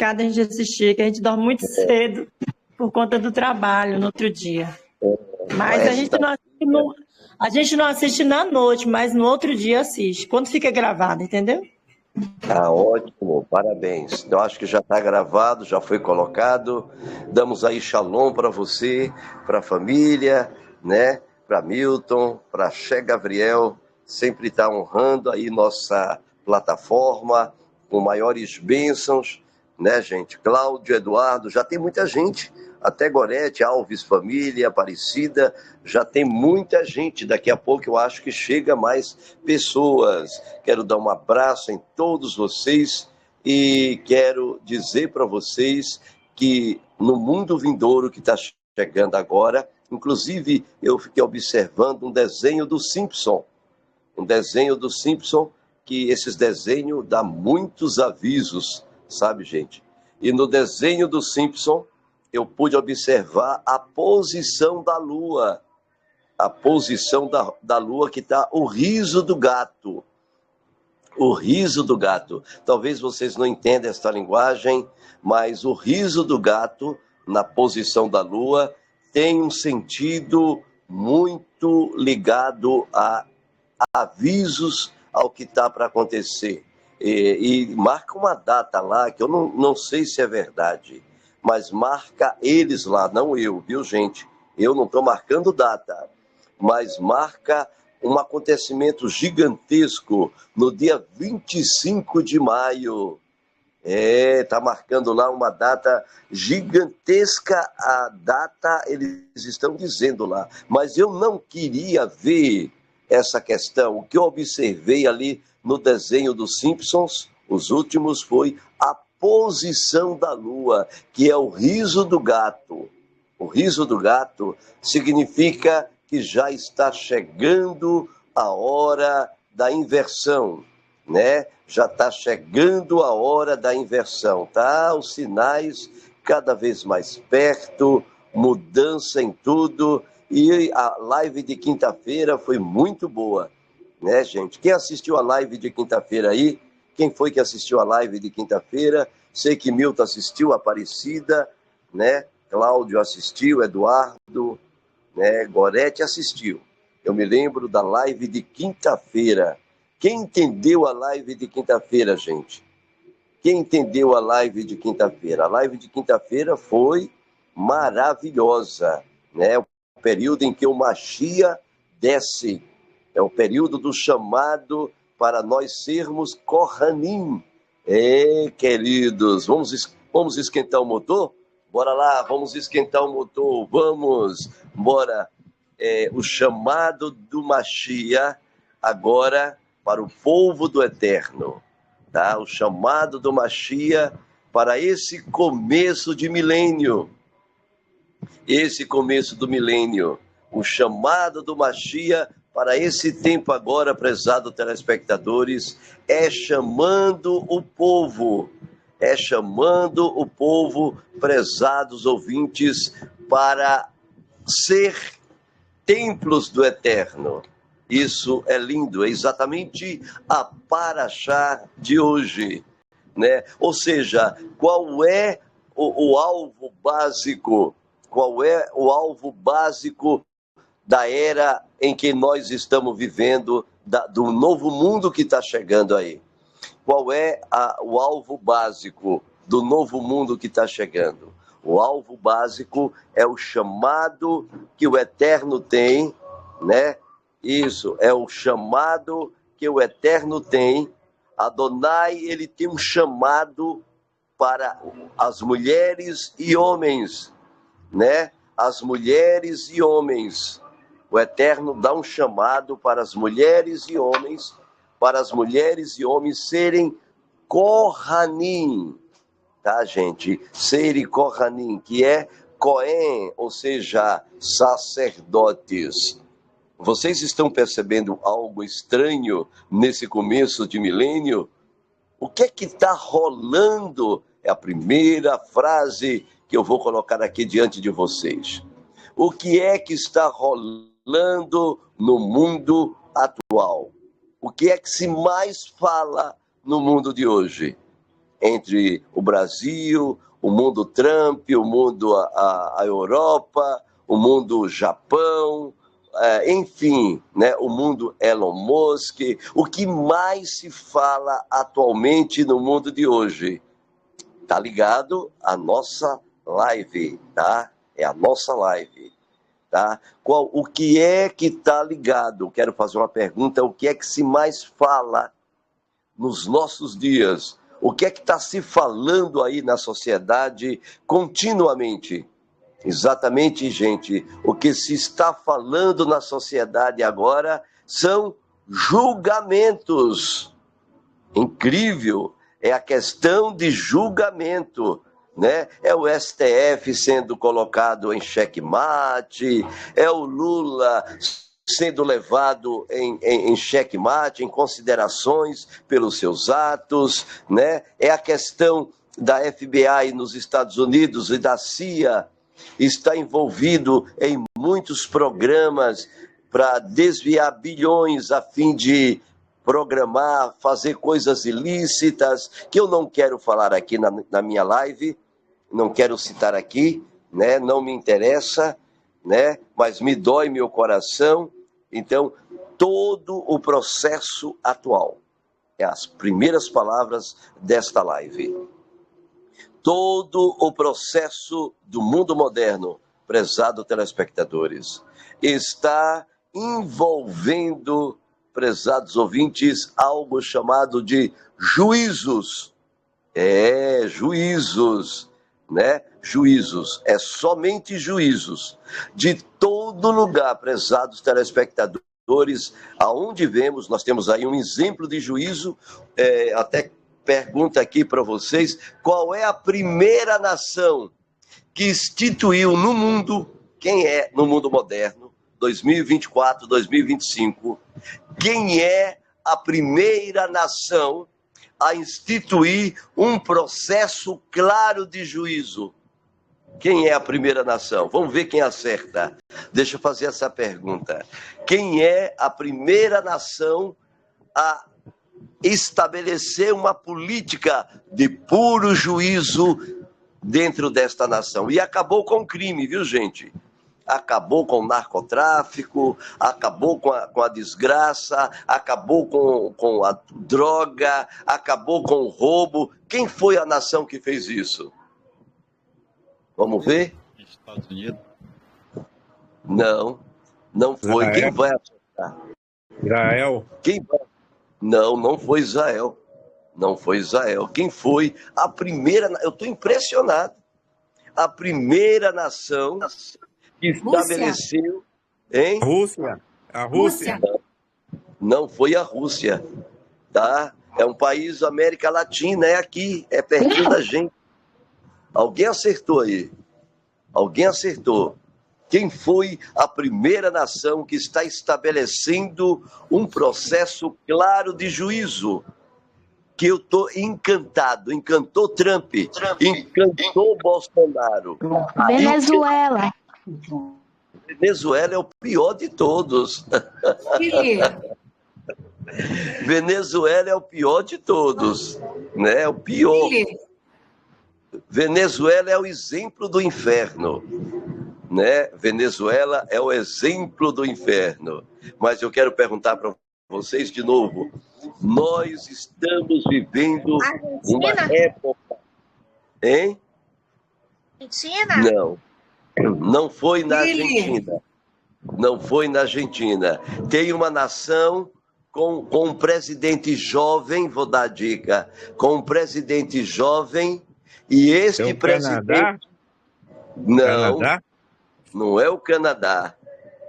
a gente assistir, que a gente dorme muito cedo por conta do trabalho no outro dia. Mas a gente não assiste na noite, mas no outro dia assiste, quando fica gravado, entendeu? Ah, ótimo, parabéns. Eu acho que já está gravado, já foi colocado. Damos aí shalom para você, para a família, né? Para Milton, para Che Gabriel, sempre está honrando aí nossa plataforma com maiores bênçãos, né, gente? Cláudio, Eduardo, já tem muita gente. Até Gorete, Alves, família, Aparecida, já tem muita gente. Daqui a pouco eu acho que chega mais pessoas. Quero dar um abraço em todos vocês e quero dizer para vocês que no mundo vindouro que está chegando agora, inclusive eu fiquei observando um desenho do Simpson. Um desenho do Simpson, que esses desenhos dão muitos avisos, sabe, gente? E no desenho do Simpson, eu pude observar a posição da lua. A posição da lua que está o riso do gato. O riso do gato. Talvez vocês não entendam esta linguagem, mas o riso do gato, na posição da lua, tem um sentido muito ligado a avisos ao que está para acontecer. E marca uma data lá, que eu não sei se é verdade, mas marca eles lá, não eu, viu, gente? Eu não estou marcando data, mas marca um acontecimento gigantesco no dia 25 de maio. Está marcando lá uma data gigantesca, a data eles estão dizendo lá, mas eu não queria ver essa questão. O que eu observei ali no desenho dos Simpsons, os últimos, foi a posição da lua, que é o riso do gato. O riso do gato significa que já está chegando a hora da inversão, né? Já está chegando a hora da inversão, tá? Os sinais cada vez mais perto, mudança em tudo. E a live de quinta-feira foi muito boa, né, gente? Quem assistiu a live de quinta-feira aí? Quem foi que assistiu a live de quinta-feira? Sei que Milton assistiu, Aparecida, né? Cláudio assistiu, Eduardo, né? Gorete assistiu. Eu me lembro da live de quinta-feira. Quem entendeu a live de quinta-feira, gente? Quem entendeu a live de quinta-feira? A live de quinta-feira foi maravilhosa, né? O período em que o Mashiach desce. É o período do chamado para nós sermos Kohanim. Queridos, vamos esquentar o motor? Bora lá, vamos esquentar o motor, vamos, bora. O chamado do Mashiach agora para o povo do Eterno, tá? O chamado do Mashiach para esse começo de milênio. Esse começo do milênio, o chamado do Mashiach para esse tempo agora, prezados telespectadores, é chamando o povo, prezados ouvintes, para ser templos do Eterno. Isso é lindo, é exatamente a paraxá de hoje, né? Ou seja, qual é o alvo básico? Qual é o alvo básico da era em que nós estamos vivendo, do novo mundo que está chegando aí? Qual é o alvo básico do novo mundo que está chegando? O alvo básico é o chamado que o Eterno tem, né? Isso, é o chamado que o Eterno tem. Adonai, ele tem um chamado para as mulheres e homens, né? As mulheres e homens. O Eterno dá um chamado para as mulheres e homens, serem Kohanim, tá, gente? Serem Kohanim, que é Cohen, ou seja, sacerdotes. Vocês estão percebendo algo estranho nesse começo de milênio? O que é que está rolando? É a primeira frase que eu vou colocar aqui diante de vocês. O que é que está rolando no mundo atual? O que é que se mais fala no mundo de hoje? entre o Brasil, o mundo Trump, o mundo a Europa, o mundo Japão, enfim, né, o mundo Elon Musk. O que mais se fala atualmente no mundo de hoje? Está ligado à nossa live, tá? É a nossa live, tá? O que é que está ligado? Quero fazer uma pergunta. O que é que se mais fala nos nossos dias? O que é que está se falando aí na sociedade continuamente? Exatamente, gente. O que se está falando na sociedade agora são julgamentos. Incrível. É a questão de julgamento, né? É o STF sendo colocado em xeque-mate, é o Lula sendo levado em xeque-mate, em considerações pelos seus atos, né? É a questão da FBI nos Estados Unidos e da CIA está envolvido em muitos programas para desviar bilhões a fim de programar, fazer coisas ilícitas, que eu não quero falar aqui na minha live, não quero citar aqui, né? Não me interessa, né? Mas me dói meu coração. Então, todo o processo atual, é as primeiras palavras desta live. Todo o processo do mundo moderno, prezado telespectadores, está envolvendo, prezados ouvintes, algo chamado de juízos. Juízos, né? Juízos, somente juízos. De todo lugar, prezados telespectadores, aonde vemos, nós temos aí um exemplo de juízo, até pergunta aqui para vocês, qual é a primeira nação que instituiu no mundo, quem é no mundo moderno, 2024, 2025, quem é a primeira nação a instituir um processo claro de juízo? Quem é a primeira nação? Vamos ver quem acerta. Deixa eu fazer essa pergunta. Quem é a primeira nação a estabelecer uma política de puro juízo dentro desta nação? E acabou com o crime, viu, gente? Acabou com o narcotráfico, acabou com a desgraça, acabou com a droga, acabou com o roubo. Quem foi a nação que fez isso? Vamos ver? Estados Unidos. Não foi. Israel. Quem vai acertar? Israel. Quem vai? Não foi Israel. Não foi Israel. Quem foi a primeira? Eu estou impressionado. A primeira nação que estabeleceu, hein? A Rússia. Não foi a Rússia, tá? É um país da América Latina, é aqui, é pertinho da gente. Alguém acertou aí? Alguém acertou? Quem foi a primeira nação que está estabelecendo um processo claro de juízo? Que eu estou encantado. Encantou Trump, encantou Bolsonaro. Venezuela. Venezuela é o pior de todos. Venezuela é o pior de todos, né? É o pior. Venezuela é o exemplo do inferno, né? Venezuela é o exemplo do inferno. Mas eu quero perguntar para vocês de novo. Nós estamos vivendo uma época... Hein? Argentina? Não foi na Argentina. Não foi na Argentina. Tem uma nação com um presidente jovem, vou dar a dica, com um presidente jovem, e este presidente... Canadá? Canadá? Não é o Canadá.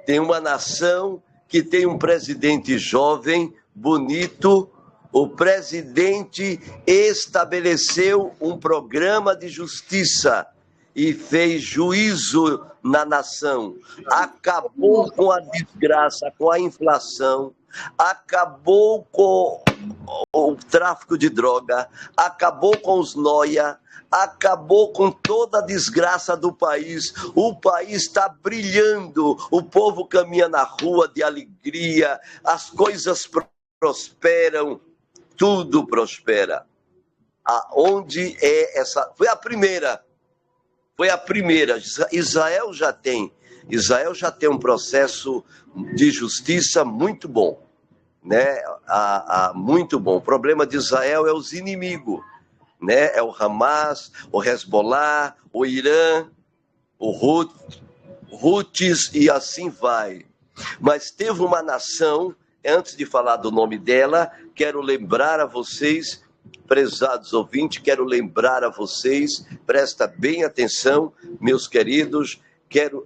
Tem uma nação que tem um presidente jovem, bonito. O presidente estabeleceu um programa de justiça e fez juízo na nação. Acabou com a desgraça, com a inflação, acabou com o tráfico de droga, acabou com os noia, acabou com toda a desgraça do país. O país está brilhando, o povo caminha na rua de alegria, as coisas prosperam, tudo prospera. aonde é essa... Foi a primeira. Israel já tem um processo de justiça muito bom, né? Muito bom. O problema de Israel é os inimigos, né? É o Hamas, o Hezbollah, o Irã, o Houthis e assim vai. Mas teve uma nação, antes de falar do nome dela, quero lembrar a vocês, prezados ouvintes, quero lembrar a vocês, presta bem atenção, meus queridos,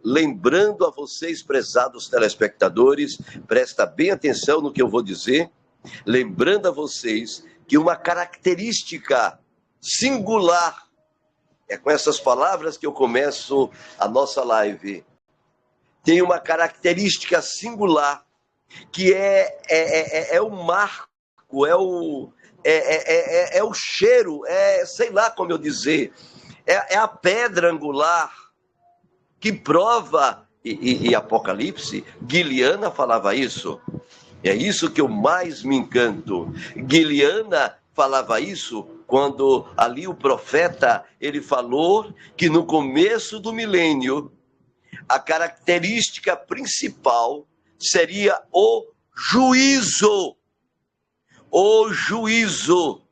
lembrando a vocês, prezados telespectadores, presta bem atenção no que eu vou dizer, lembrando a vocês que uma característica singular, é com essas palavras que eu começo a nossa live, tem uma característica singular, que é o marco, é o cheiro, sei lá como eu dizer, é a pedra angular que prova, e Apocalipse, Guiliana falava isso, é isso que eu mais me encanto. Guiliana falava isso quando ali o profeta, ele falou que no começo do milênio, a característica principal seria o juízo. O juízo.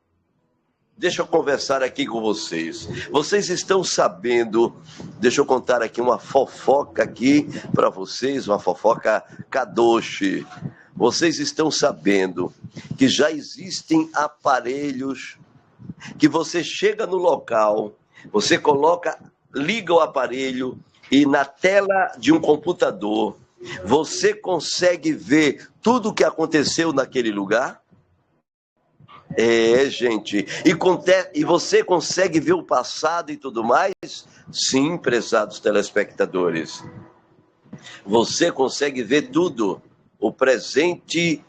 Deixa eu conversar aqui com vocês. Vocês estão sabendo, deixa eu contar aqui uma fofoca aqui para vocês, uma fofoca kadoshi. Vocês estão sabendo que já existem aparelhos que você chega no local, você liga o aparelho e na tela de um computador você consegue ver tudo o que aconteceu naquele lugar? Gente, e você consegue ver o passado e tudo mais? Sim, prezados telespectadores. Você consegue ver tudo. O presente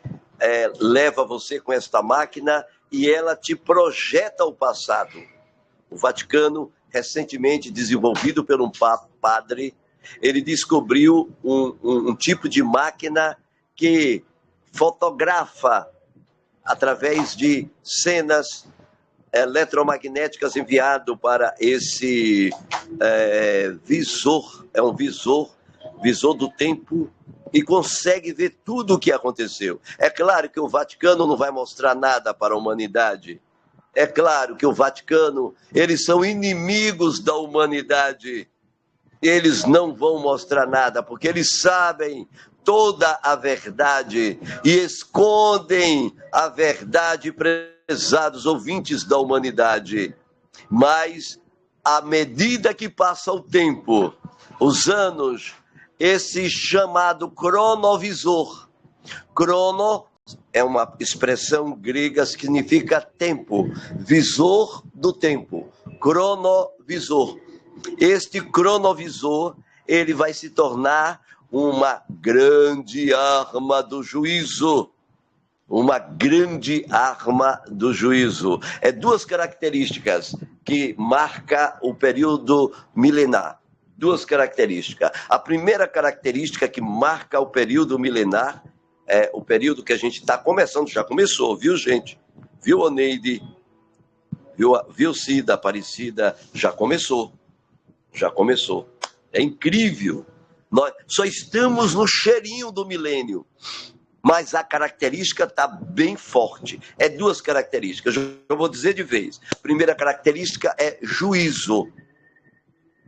leva você com esta máquina e ela te projeta o passado. O Vaticano, recentemente desenvolvido por um padre, ele descobriu um tipo de máquina que fotografa através de cenas eletromagnéticas enviado para esse visor, é um visor do tempo, e consegue ver tudo o que aconteceu. É claro que o Vaticano não vai mostrar nada para a humanidade. É claro que o Vaticano, eles são inimigos da humanidade. Eles não vão mostrar nada, porque eles sabem toda a verdade e escondem a verdade, prezados ouvintes da humanidade. Mas, à medida que passa o tempo, os anos, esse chamado cronovisor, crono é uma expressão grega que significa tempo, visor do tempo, cronovisor. Este cronovisor, ele vai se tornar uma grande arma do juízo. Uma grande arma do juízo. É duas características que marcam o período milenar. Duas características. A primeira característica que marca o período milenar é o período que a gente está começando, já começou, viu, gente? Viu, Oneide? Viu, Cida, Aparecida? Já começou. Já começou. É incrível. Nós só estamos no cheirinho do milênio. Mas a característica está bem forte. É duas características. Eu vou dizer de vez. A primeira característica é juízo.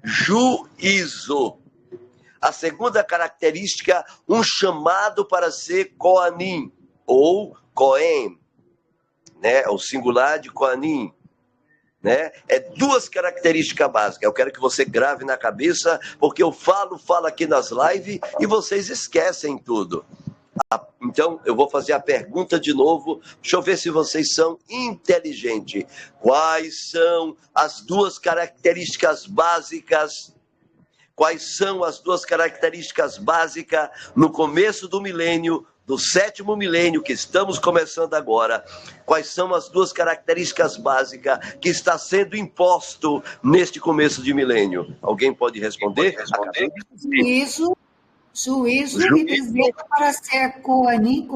Juízo. A segunda característica, um chamado para ser Koanim, ou Cohen, né? O singular de Koanim. Né? É duas características básicas. Eu quero que você grave na cabeça, porque eu falo aqui nas lives e vocês esquecem tudo. Então, eu vou fazer a pergunta de novo. Deixa eu ver se vocês são inteligentes. Quais são as duas características básicas? Quais são as duas características básicas no começo do milênio, do 7º milênio que estamos começando agora? Quais são as duas características básicas que está sendo imposto neste começo de milênio? Alguém pode responder? Juízo e dizer para ser Koanim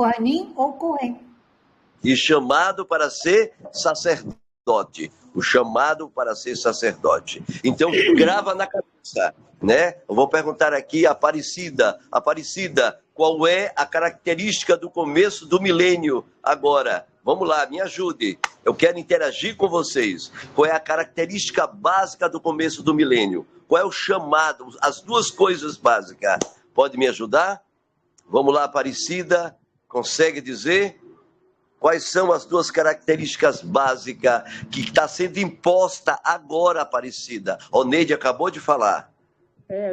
ou Cohen. E chamado para ser sacerdote. o chamado para ser sacerdote. Então, grava na cabeça, né? Eu vou perguntar aqui a Aparecida. Aparecida, qual é a característica do começo do milênio agora? Vamos lá, me ajude. Eu quero interagir com vocês. Qual é a característica básica do começo do milênio? Qual é o chamado? As duas coisas básicas. Pode me ajudar? Vamos lá, Aparecida. Consegue dizer? Quais são as duas características básicas que está sendo imposta agora, Aparecida? O Neide acabou de falar.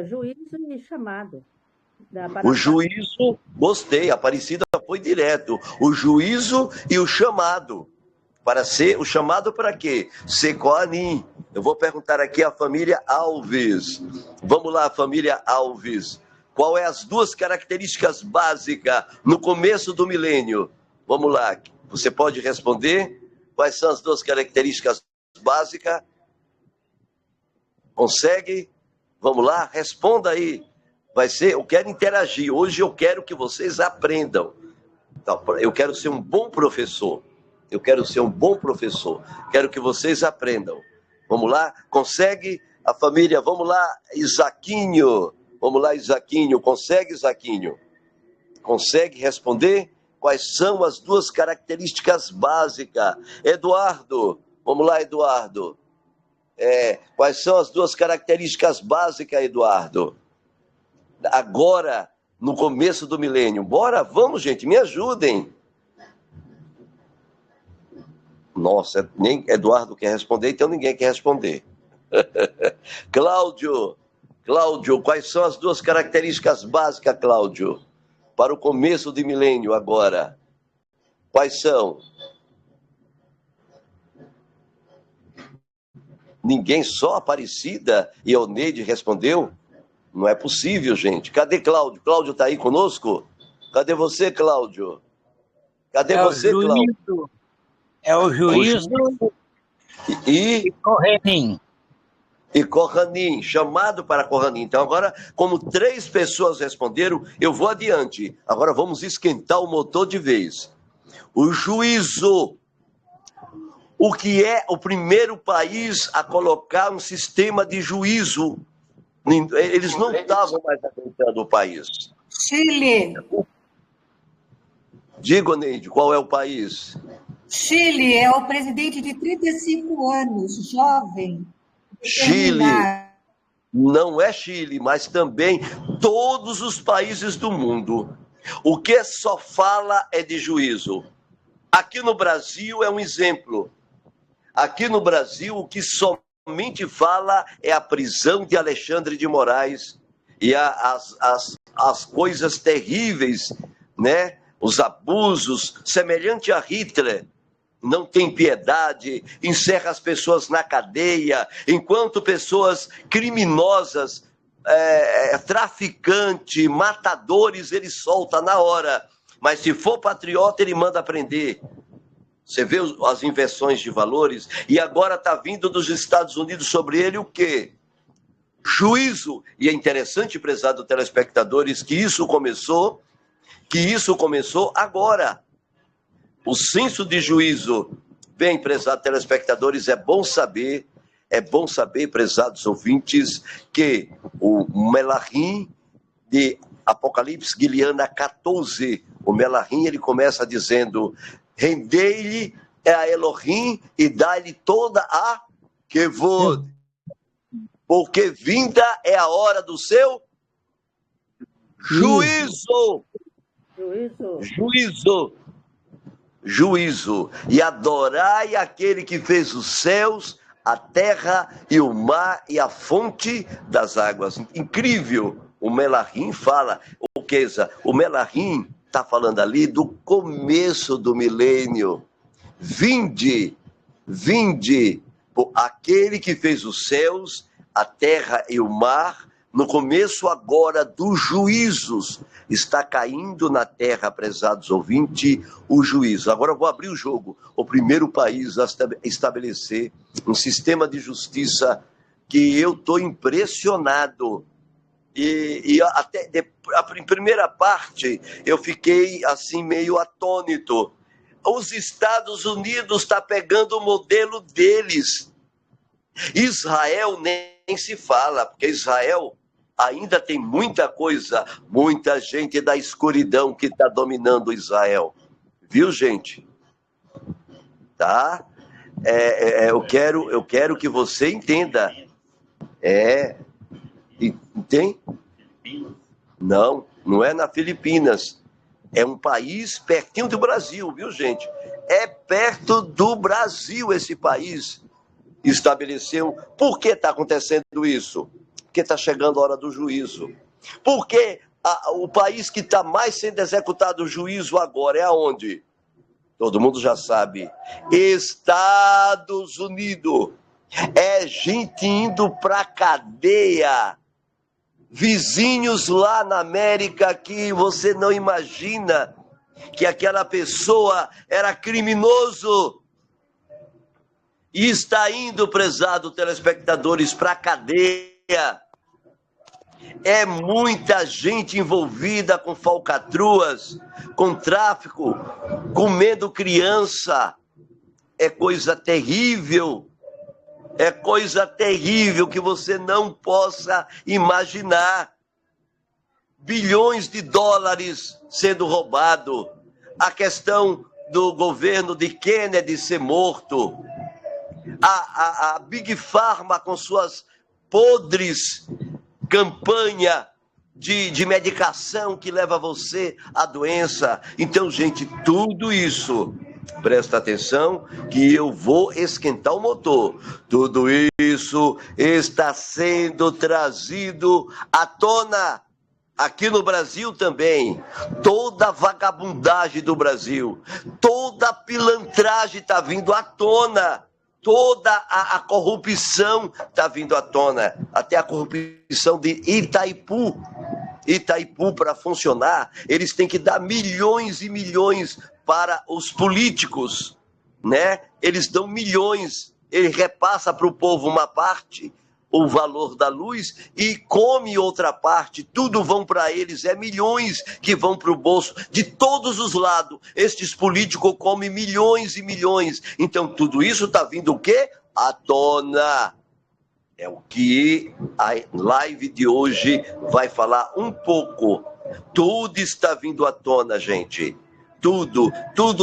Juízo e chamado. O juízo, gostei, a Aparecida foi direto. O juízo e o chamado. Para ser, o chamado para quê? Ser Coanim. Eu vou perguntar aqui à família Alves. Vamos lá, família Alves. Qual é as duas características básicas no começo do milênio? Vamos lá, você pode responder? Quais são as duas características básicas? Consegue? Vamos lá, responda aí. Vai ser, eu quero interagir. Hoje eu quero que vocês aprendam. Eu quero ser um bom professor. Eu quero ser um bom professor. Quero que vocês aprendam. Vamos lá? Consegue? A família, vamos lá, Isaquinho. Vamos lá, Isaquinho. Consegue, Isaquinho? Consegue responder? Quais são as duas características básicas? Eduardo, vamos lá, Eduardo. Quais são as duas características básicas, Eduardo? Agora, no começo do milênio. Bora, vamos, gente, me ajudem. Nossa, nem Eduardo quer responder, então ninguém quer responder. Cláudio, quais são as duas características básicas, Cláudio, para o começo do milênio agora? Quais são? Ninguém, só Aparecida e Oneide respondeu? Não é possível, gente. Cadê Cláudio? Cláudio está aí conosco? Cadê você, Cláudio? Cadê você, Cláudio? É o juízo e Kohanim. E Kohanim, chamado para Kohanim. Então agora, como 3 pessoas responderam, eu vou adiante. Agora vamos esquentar o motor de vez. O juízo. O que é o primeiro país a colocar um sistema de juízo? Eles não estavam mais aguentando o país. Chile. Diga, Neide, qual é o país? Chile é o presidente de 35 anos, jovem. Chile. Não é Chile, mas também todos os países do mundo. O que só fala é de juízo. Aqui no Brasil é um exemplo. Aqui no Brasil, o que somente fala é a prisão de Alexandre de Moraes e as coisas terríveis, né? Os abusos, semelhante a Hitler. Não tem piedade, encerra as pessoas na cadeia, enquanto pessoas criminosas, traficantes, matadores, ele solta na hora. Mas se for patriota, ele manda prender. Você vê as inversões de valores? E agora está vindo dos Estados Unidos sobre ele o quê? Juízo. E é interessante, prezado telespectadores, que isso começou agora. O senso de juízo. Bem, prezados telespectadores, é bom saber, prezados ouvintes, que o Melahim de Apocalipse Guiliana 14, o Melahim, ele começa dizendo: rendei-lhe a Elohim e dai-lhe toda a kevod, porque vinda é a hora do seu juízo. Juízo. E adorai aquele que fez os céus, a terra e o mar e a fonte das águas. Incrível. O Melahim fala, o Melahim está falando ali do começo do milênio. Vinde, por aquele que fez os céus, a terra e o mar, no começo agora dos juízos. Está caindo na terra, prezados ouvintes, o juízo. Agora eu vou abrir o jogo. O primeiro país a estabelecer um sistema de justiça que eu estou impressionado. E até a primeira parte eu fiquei assim meio atônito. os Estados Unidos estão pegando o modelo deles. Israel nem se fala, porque Israel ainda tem muita coisa, muita gente da escuridão que está dominando Israel. Viu, gente? Tá? Eu quero que você entenda. Tem? Não é na Filipinas. É um país pertinho do Brasil, viu, gente? É perto do Brasil esse país. Estabeleceu. Por que está acontecendo isso? Porque está chegando a hora do juízo. Porque o país que está mais sendo executado o juízo agora é aonde? Todo mundo já sabe. Estados Unidos. É gente indo para a cadeia. Vizinhos lá na América que você não imagina que aquela pessoa era criminoso. E está indo, prezado telespectadores, para a cadeia. É muita gente envolvida com falcatruas, com tráfico, comendo criança. É coisa terrível. É coisa terrível que você não possa imaginar. Bilhões de dólares sendo roubado. A questão do governo de Kennedy ser morto. A Big Pharma com suas podres campanha de medicação que leva você à doença. Então, gente, tudo isso, presta atenção que eu vou esquentar o motor. Tudo isso está sendo trazido à tona. Aqui no Brasil também, toda a vagabundagem do Brasil, toda a pilantragem está vindo à tona. Toda a corrupção está vindo à tona. Até a corrupção de Itaipu. Itaipu, para funcionar, eles têm que dar milhões e milhões para os políticos, né? Eles dão milhões, ele repassa para o povo uma parte, o valor da luz, e come outra parte, tudo vão para eles, é milhões que vão para o bolso, de todos os lados, estes políticos comem milhões e milhões, então tudo isso está vindo o quê? À tona. É o que a live de hoje vai falar um pouco, tudo está vindo à tona, gente, tudo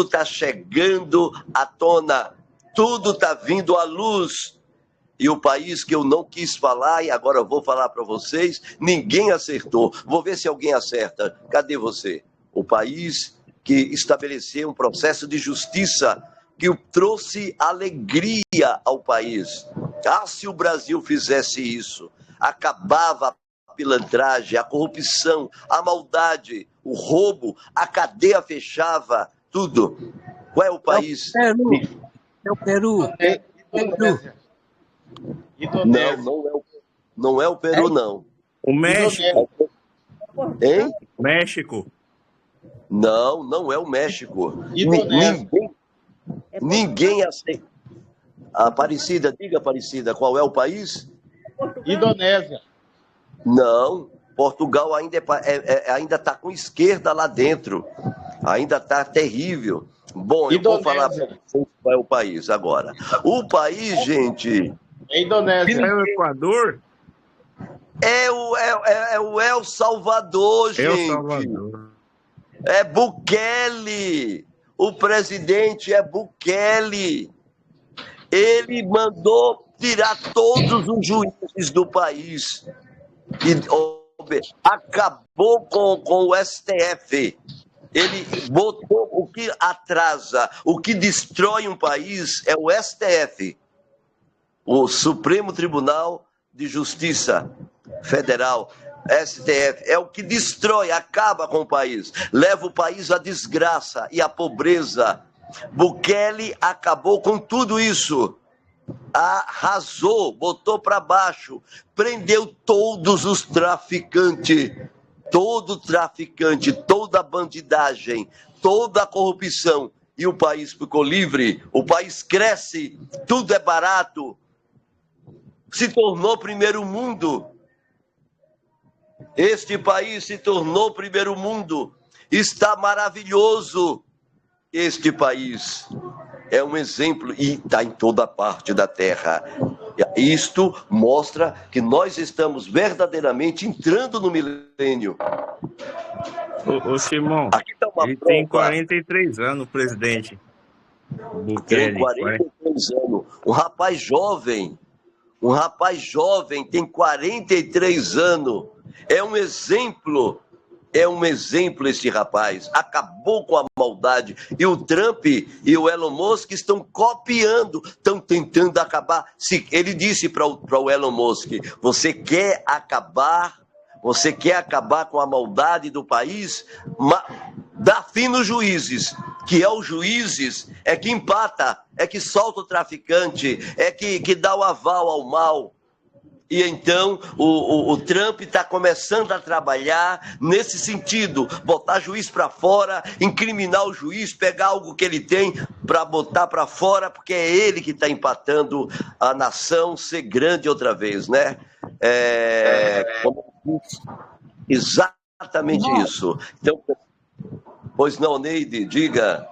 está chegando à tona, tudo está vindo à luz. E o país que eu não quis falar, e agora eu vou falar para vocês, ninguém acertou. Vou ver se alguém acerta. Cadê você? O país que estabeleceu um processo de justiça que trouxe alegria ao país. Ah, se o Brasil fizesse isso, acabava a pilantragem, a corrupção, a maldade, o roubo, a cadeia fechava, tudo. Qual é o país? É o Peru. Não é o Peru, não. O México. Hein? México. Não é o México. Ninguém aceita. Aparecida, diga, Aparecida, qual é o país? Indonésia. Não, Portugal ainda está com esquerda lá dentro. Ainda está terrível. Bom, eu vou falar para vocês qual é o país agora. O país, gente... É Indonésia. É o Equador? É o El Salvador, gente. El Salvador. É Bukele. O presidente é Bukele. Ele mandou tirar todos os juízes do país. E acabou com o STF. Ele botou o que atrasa, o que destrói um país é o STF. O Supremo Tribunal de Justiça Federal, STF, é o que destrói, acaba com o país, leva o país à desgraça e à pobreza. Bukele acabou com tudo isso, arrasou, botou para baixo, prendeu todos os traficantes, toda a bandidagem, toda a corrupção, e o país ficou livre, o país cresce, tudo é barato. Se tornou primeiro mundo. Este país se tornou primeiro mundo. Está maravilhoso. Este país é um exemplo e está em toda parte da terra. Isto mostra que nós estamos verdadeiramente entrando no milênio. Ô Simão, Aqui está uma ele prova. tem 43 anos, o presidente. Tem Bukele. 43 anos. Um rapaz jovem tem 43 anos. É um exemplo esse rapaz. Acabou com a maldade. E o Trump e o Elon Musk estão copiando, estão tentando acabar. Ele disse para o Elon Musk, você quer acabar com a maldade do país? Dá fim nos juízes, que é os juízes, é que empata, é que solta o traficante, é que dá o aval ao mal. E então o Trump está começando a trabalhar nesse sentido, botar juiz para fora, incriminar o juiz, pegar algo que ele tem para botar para fora, porque é ele que está empatando a nação ser grande outra vez, né? Exatamente isso. Então, pois não, Neide, diga.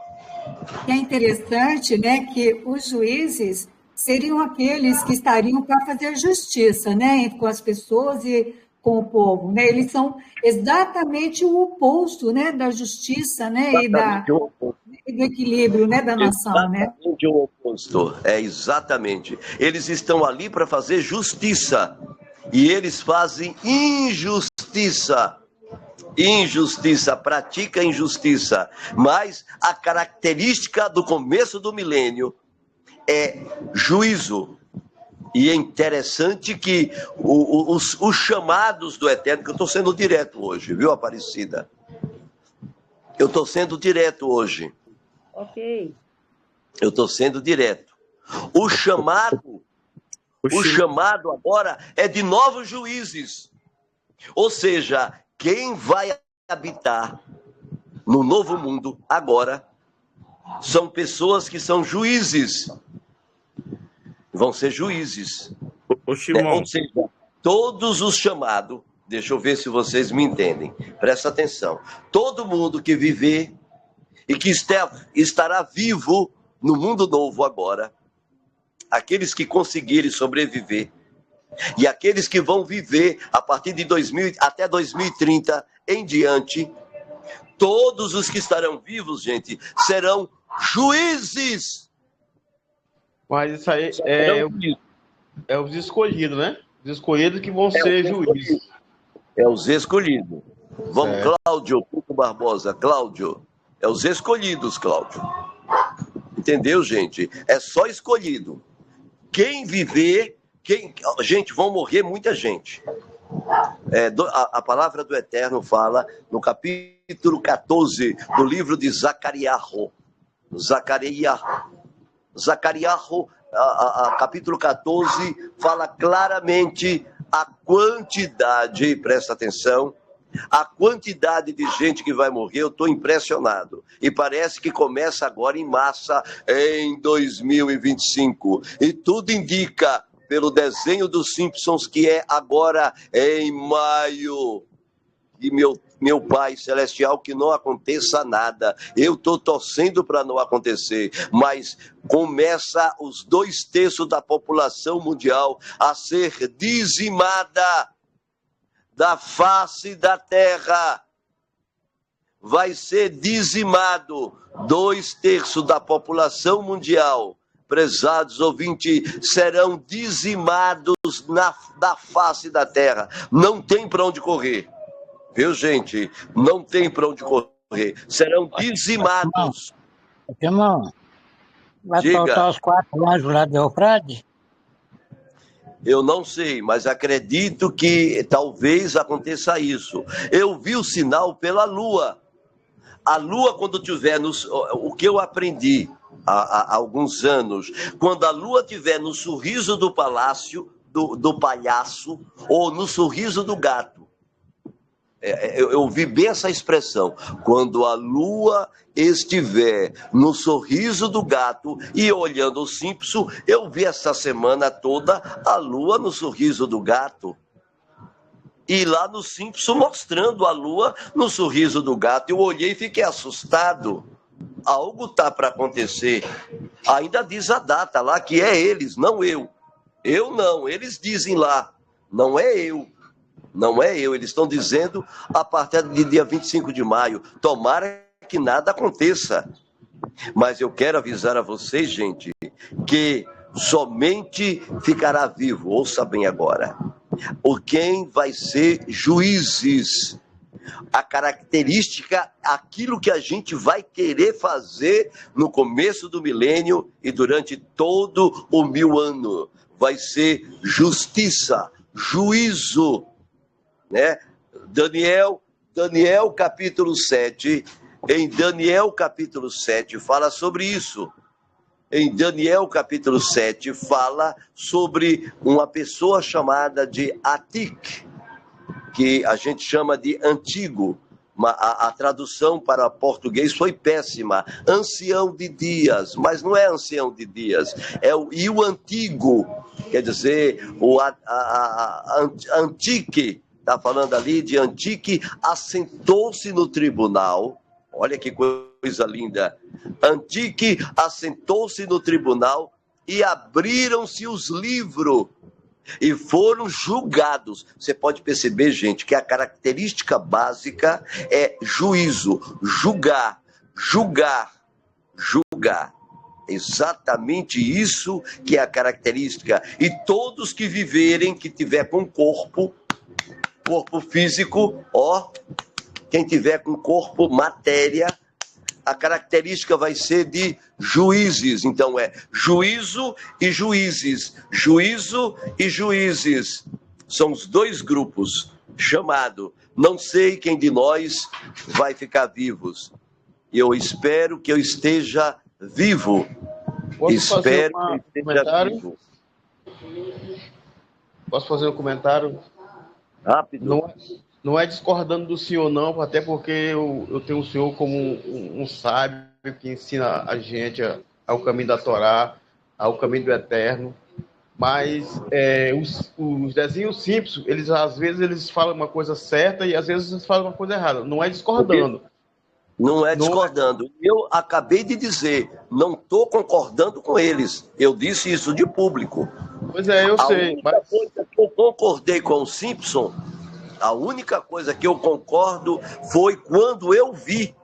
É interessante, né, que os juízes seriam aqueles que estariam para fazer justiça, né, com as pessoas e com o povo, né? Eles são exatamente o oposto, né, da justiça, né, e do equilíbrio, né, da nação, né? Exatamente o oposto. Exatamente. Eles estão ali para fazer justiça e eles fazem injustiça. Pratica injustiça. Mas a característica do começo do milênio é juízo. E é interessante que os chamados do Eterno, que eu estou sendo direto hoje, viu, Aparecida? Eu estou sendo direto hoje. Ok. Eu estou sendo direto. O chamado agora é de novos juízes. Ou seja, quem vai habitar no novo mundo agora são pessoas que são juízes. Vão ser juízes. Ô Simão. Ou seja, todos os chamados, deixa eu ver se vocês me entendem, presta atenção. Todo mundo que viver e que estará vivo no mundo novo agora, aqueles que conseguirem sobreviver, e aqueles que vão viver a partir de até 2030 em diante, todos os que estarão vivos, gente, serão juízes. Mas isso aí é os escolhidos, né? Os escolhidos que vão ser juízes. É os escolhidos. Vamos, Cláudio Puto Barbosa. Cláudio, é os escolhidos, Cláudio. Entendeu, gente? É só escolhido. Quem viver... Gente, vão morrer muita gente. A palavra do Eterno fala no capítulo 14 do livro de Zacariahu. Zacariahu, capítulo 14, fala claramente a quantidade, presta atenção, a quantidade de gente que vai morrer. Eu estou impressionado. E parece que começa agora em massa em 2025. E tudo indica, pelo desenho dos Simpsons, que é agora em maio. E meu Pai Celestial, que não aconteça nada. Eu estou torcendo para não acontecer, mas começa os 2/3 da população mundial a ser dizimada da face da terra. Vai ser dizimado 2/3 da população mundial. Prezados ouvintes, serão dizimados da face da terra. Não tem para onde correr. Viu, gente? Não tem para onde correr. Serão dizimados. Irmão, vai faltar os 4 anjos lá de Eufrade? Eu não sei, mas acredito que talvez aconteça isso. Eu vi o sinal pela Lua. A Lua, quando tiver o que eu aprendi há alguns anos, quando a Lua tiver no sorriso do palácio, do palhaço, ou no sorriso do gato. Eu ouvi bem essa expressão. Quando a Lua estiver no sorriso do gato e olhando o Simpson, eu vi essa semana toda a Lua no sorriso do gato. E lá no Simpson mostrando a Lua no sorriso do gato. Eu olhei e fiquei assustado. algo está para acontecer. Ainda diz a data lá que é eles, não eu. Eu não, eles dizem lá, não é eu. Não é eu, eles estão dizendo a partir do dia 25 de maio. Tomara que nada aconteça. Mas eu quero avisar a vocês, gente, que somente ficará vivo, ouça bem agora, quem vai ser juízes. A característica, aquilo que a gente vai querer fazer no começo do milênio e durante todo o 1000 anos, vai ser justiça, juízo, né? Daniel capítulo 7, em Daniel capítulo 7 fala sobre isso. Em Daniel capítulo 7 fala sobre uma pessoa chamada de Atik, que a gente chama de antigo. A tradução para português foi péssima. Ancião de dias, mas não é ancião de dias, e o antigo, quer dizer, Antique, está falando ali de Antique, assentou-se no tribunal. Olha que coisa linda. Antique assentou-se no tribunal e abriram-se os livros e foram julgados. Você pode perceber, gente, que a característica básica é juízo, julgar. Exatamente isso que é a característica. E todos que viverem, que tiver com corpo físico, quem tiver com corpo, matéria, a característica vai ser de juízes. Então é juízo e juízes. Juízo e juízes. São os dois grupos chamados. Não sei quem de nós vai ficar vivos. Eu espero que eu esteja vivo. Espero que eu esteja vivo. Posso fazer um comentário? Rápido. Não é discordando do senhor, não, até porque eu tenho o senhor como um sábio que ensina a gente ao caminho da Torá, ao caminho do Eterno. Mas os desenhos simples, às vezes eles falam uma coisa certa e às vezes eles falam uma coisa errada. Não é discordando. Não é discordando. Eu acabei de dizer, não estou concordando com eles. Eu disse isso de público. Pois é, eu sei. Mas coisa que eu concordei com o Simpson, a única coisa que eu concordo foi quando eu vi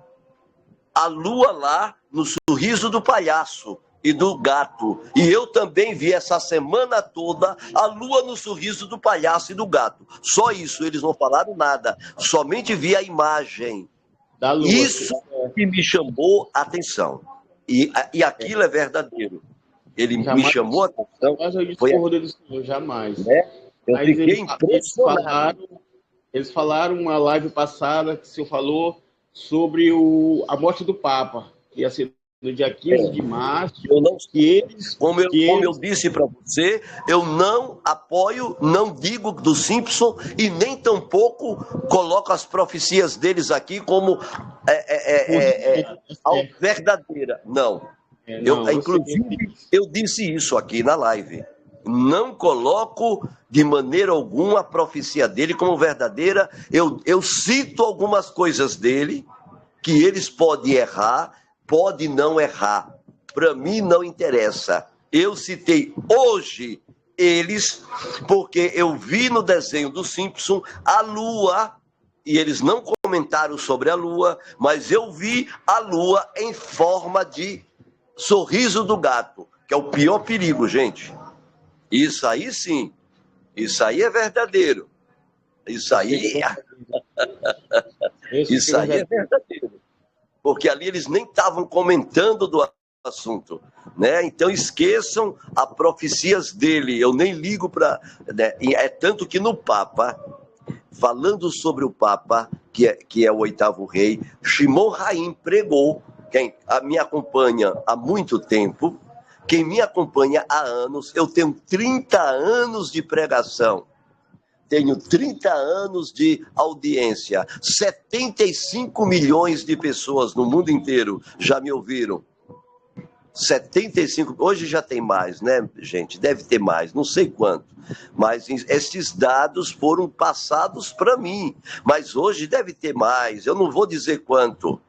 a lua lá no sorriso do palhaço e do gato. E eu também vi essa semana toda a lua no sorriso do palhaço e do gato. Só isso, eles não falaram nada. Somente vi a imagem. Da lua. Isso que me chamou a atenção. E aquilo é verdadeiro. Ele jamais, me chamou a atenção. Mas eu discordo do senhor, jamais. Né? Eu fiquei impressionado. Eles falaram uma live passada que o senhor falou sobre a morte do Papa, que ia ser no dia 15 de março. Eu não, como eu disse para você, eu não apoio, não digo do Simpson e nem tampouco coloco as profecias deles aqui como verdadeira. Não. Inclusive, eu disse isso aqui na live. Não coloco de maneira alguma a profecia dele como verdadeira. Eu cito algumas coisas dele que eles podem errar, podem não errar. Para mim não interessa. Eu citei hoje eles porque eu vi no desenho do Simpson a lua, e eles não comentaram sobre a lua, mas eu vi a lua em forma de sorriso do gato, que é o pior perigo, gente. Isso aí sim, isso aí é verdadeiro. Isso aí é verdadeiro. Porque ali eles nem estavam comentando do assunto, né? Então esqueçam as profecias dele. Eu nem ligo para, né? É tanto que no Papa, falando sobre o Papa, que é o 8º rei, Shimon Haim pregou. Quem me acompanha há muito tempo, quem me acompanha há anos, eu tenho 30 anos de pregação, tenho 30 anos de audiência, 75 milhões de pessoas no mundo inteiro já me ouviram. 75, hoje já tem mais, né, gente? Deve ter mais, não sei quanto. Mas esses dados foram passados para mim. Mas hoje deve ter mais, eu não vou dizer quanto.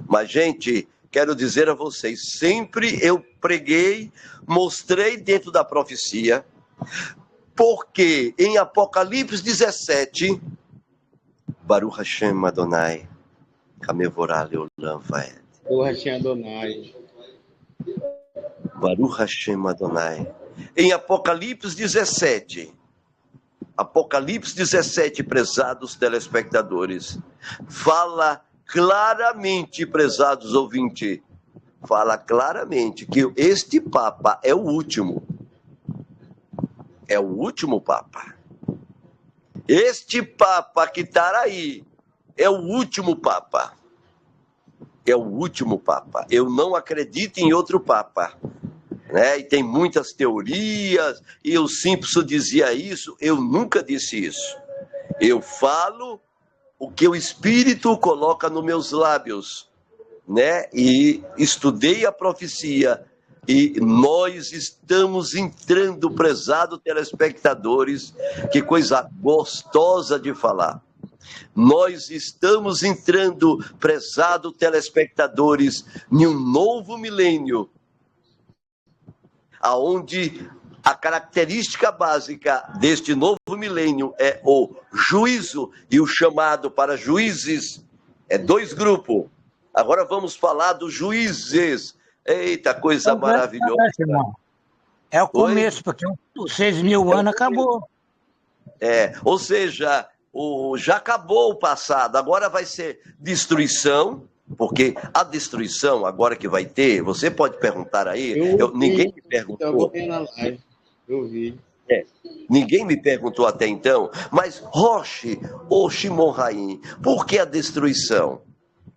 Mas, gente, quero dizer a vocês, sempre eu preguei, mostrei dentro da profecia, porque em Apocalipse 17, Baruch Hashem Adonai, Kamevorah Leolam Vaed. Baruch Hashem Adonai. Baruch Hashem Adonai. Em Apocalipse 17, prezados telespectadores, fala claramente, prezados ouvintes, fala claramente que este Papa é o último. É o último Papa. Este Papa que está aí é o último Papa. É o último Papa. Eu não acredito em outro Papa. Né? E tem muitas teorias, e o Simpson dizia isso, eu nunca disse isso. Eu falo o que o Espírito coloca nos meus lábios, né? E estudei a profecia, e nós estamos entrando, prezados telespectadores, que coisa gostosa de falar. Nós estamos entrando, prezados telespectadores, em um novo milênio, aonde a característica básica deste novo milênio é o juízo e o chamado para juízes. É 2 grupos. Agora vamos falar dos juízes. Eita, coisa maravilhosa. É o começo, porque os 6.000 anos acabou. Ou seja, já acabou o passado, agora vai ser destruição. Porque a destruição agora que vai ter, você pode perguntar aí, ninguém me perguntou. Eu vi. Ninguém me perguntou até então, mas Roche, ou Shimon Raim, por que a destruição?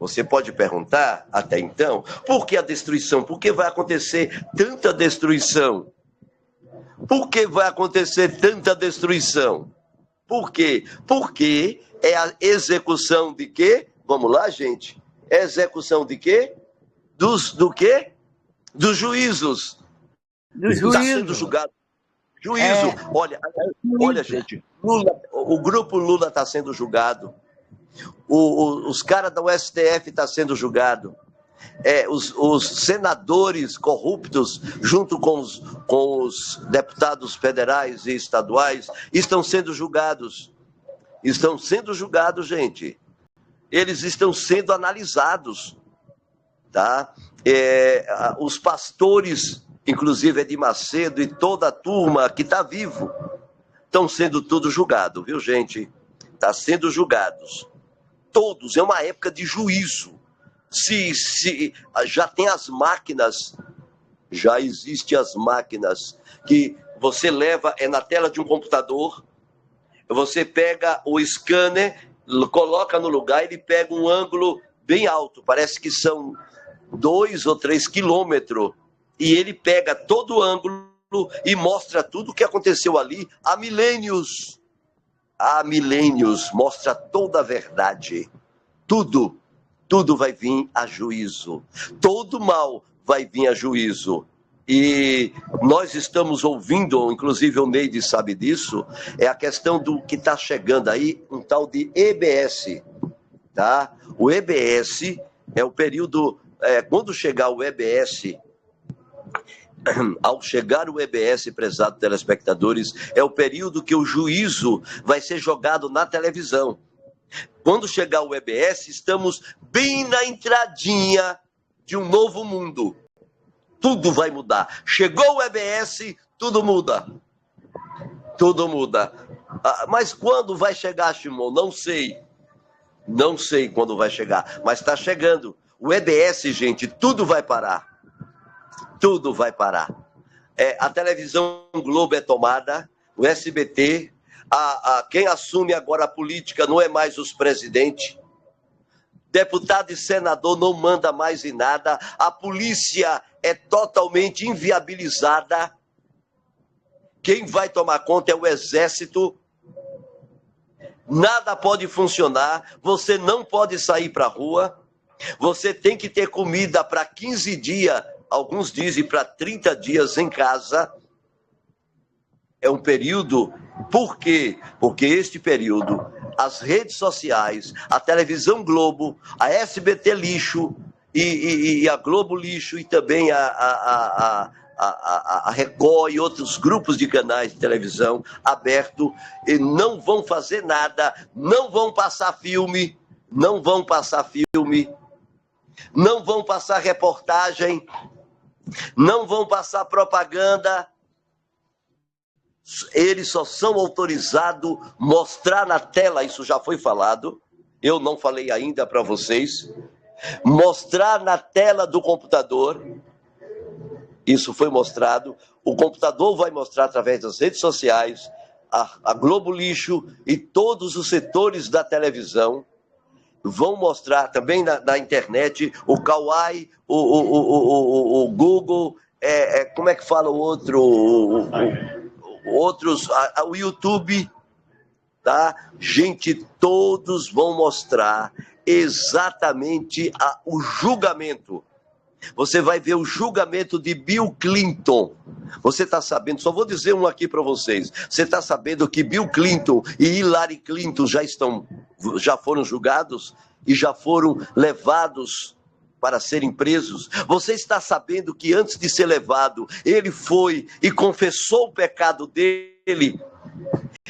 Você pode perguntar até então, por que a destruição? Por que vai acontecer tanta destruição? Por que vai acontecer tanta destruição? Por quê? Porque é a execução de quê? Vamos lá, gente. Execução de quê? Do quê? Dos juízos. Está sendo julgado. Juízo. Olha, gente. O grupo Lula está sendo julgado. Os caras da STF estão sendo julgados. Os senadores corruptos, junto com os deputados federais e estaduais, estão sendo julgados. Estão sendo julgados, gente. Eles estão sendo analisados, tá? Os pastores, inclusive Edir Macedo e toda a turma que está vivo, estão sendo tudo julgados, viu, gente? Está sendo julgados. Todos, é uma época de juízo. Se já tem as máquinas, já existem as máquinas que você leva, na tela de um computador, você pega o scanner, coloca no lugar, ele pega um ângulo bem alto, parece que são 2 ou 3 quilômetros, e ele pega todo o ângulo e mostra tudo o que aconteceu ali há milênios. Há milênios, mostra toda a verdade. Tudo vai vir a juízo. Todo mal vai vir a juízo. E nós estamos ouvindo, inclusive o Neide sabe disso, é a questão do que está chegando aí, um tal de EBS, tá? O EBS é o período, quando chegar o EBS, ao chegar o EBS, prezados telespectadores, é o período que o juízo vai ser jogado na televisão. Quando chegar o EBS, estamos bem na entradinha de um novo mundo. Tudo vai mudar. Chegou o EBS, tudo muda. Tudo muda. Mas quando vai chegar, Shimon? Não sei. Não sei quando vai chegar, mas está chegando. O EBS, gente, tudo vai parar. Tudo vai parar. A televisão Globo é tomada, o SBT, quem assume agora a política não é mais os presidentes. Deputado e senador não manda mais em nada. A polícia é totalmente inviabilizada. Quem vai tomar conta é o exército. Nada pode funcionar. Você não pode sair para a rua. Você tem que ter comida para 15 dias. Alguns dizem para 30 dias em casa. É um período. Por quê? Porque este período, as redes sociais, a televisão Globo, a SBT lixo, e a Globo Lixo e também a Record e outros grupos de canais de televisão aberto, e não vão fazer nada, não vão passar filme, não vão passar reportagem, não vão passar propaganda. Eles só são autorizados mostrar na tela, isso já foi falado, eu não falei ainda para vocês, mostrar na tela do computador, isso foi mostrado, o computador vai mostrar através das redes sociais, a Globo Lixo e todos os setores da televisão vão mostrar também na internet, o Kawaii, o Google, como é que fala o outro, o YouTube, tá? Gente, todos vão mostrar exatamente o julgamento. Você vai ver o julgamento de Bill Clinton. Você está sabendo, só vou dizer um aqui para vocês. Você está sabendo que Bill Clinton e Hillary Clinton já foram julgados e já foram levados para serem presos? Você está sabendo que antes de ser levado, ele foi e confessou o pecado dele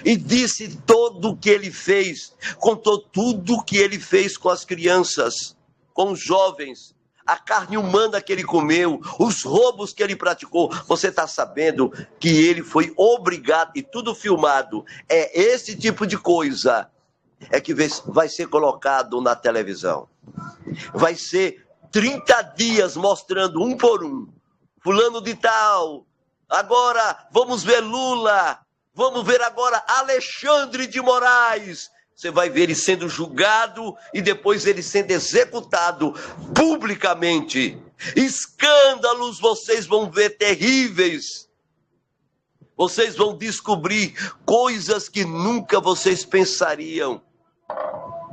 e disse todo o que ele fez, contou tudo o que ele fez com as crianças, com os jovens, a carne humana que ele comeu, os roubos que ele praticou. Você está sabendo que ele foi obrigado, e tudo filmado, esse tipo de coisa que vai ser colocado na televisão. Vai ser 30 dias mostrando um por um, fulano de tal, agora vamos ver Lula, vamos ver agora Alexandre de Moraes. Você vai ver ele sendo julgado e depois ele sendo executado publicamente. Escândalos vocês vão ver terríveis. Vocês vão descobrir coisas que nunca vocês pensariam.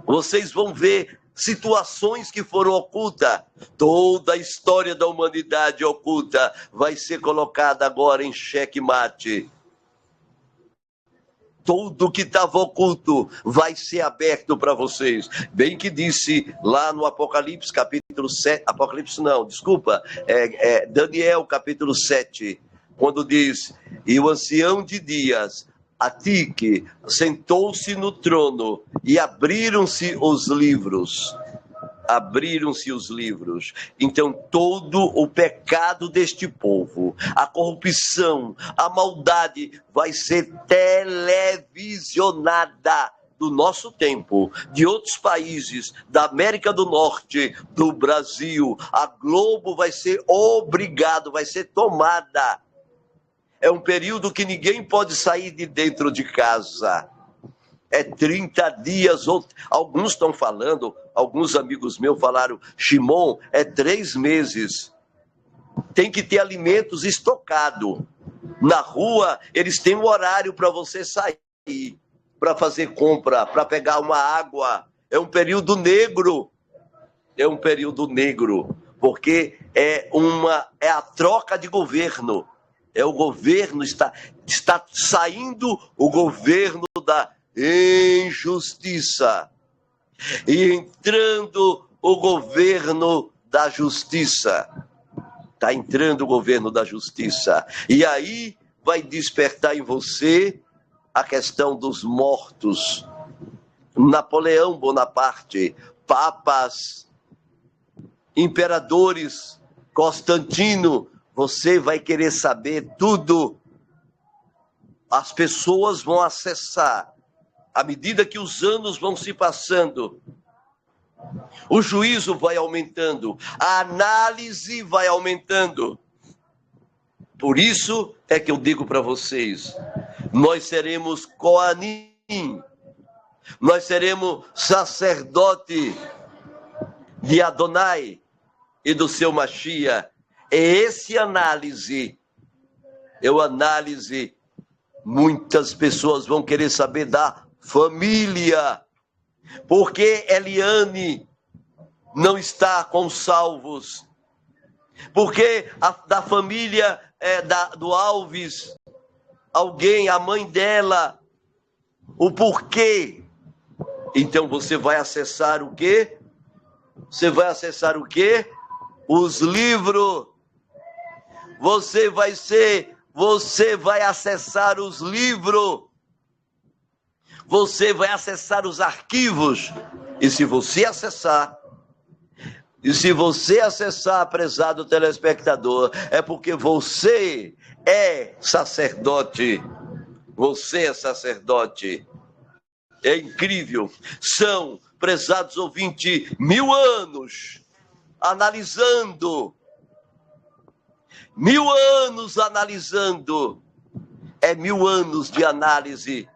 Vocês vão ver situações que foram ocultas. Toda a história da humanidade oculta vai ser colocada agora em xeque-mate. Tudo que estava oculto vai ser aberto para vocês. Bem que disse lá no Apocalipse, capítulo 7, Daniel, capítulo 7, quando diz, e o ancião de dias, Atique, sentou-se no trono e abriram-se os livros. Abriram-se os livros. Então todo o pecado deste povo, a corrupção, a maldade vai ser televisionada do nosso tempo, de outros países, da América do Norte, do Brasil. A Globo vai ser obrigado, vai ser tomada. É um período que ninguém pode sair de dentro de casa. É 30 dias, alguns estão falando, alguns amigos meus falaram, Shimon, é 3 meses. Tem que ter alimentos estocados. Na rua, eles têm um horário para você sair, para fazer compra, para pegar uma água. É um período negro. É um período negro, porque é a troca de governo. O governo está saindo, o governo da injustiça e entrando o governo da justiça. Está entrando o governo da justiça. E aí vai despertar em você a questão dos mortos. Napoleão Bonaparte, papas, imperadores, Constantino, você vai querer saber tudo. As pessoas vão acessar. À medida que os anos vão se passando, o juízo vai aumentando, a análise vai aumentando. Por isso é que eu digo para vocês, nós seremos Coanim, nós seremos sacerdote de Adonai e do seu Mashiach. Esse análise, muitas pessoas vão querer saber da família, porque Eliane não está com salvos, porque da família do Alves, alguém, a mãe dela, o porquê. Então você vai acessar o quê? Você vai acessar o quê? os livros. Você vai acessar os livros. Você vai acessar os arquivos. E se você acessar, prezado telespectador, é porque você é sacerdote. Você é sacerdote. É incrível. São, prezados ouvintes, 1000 anos analisando. 1000 anos analisando. É 1000 anos de análise.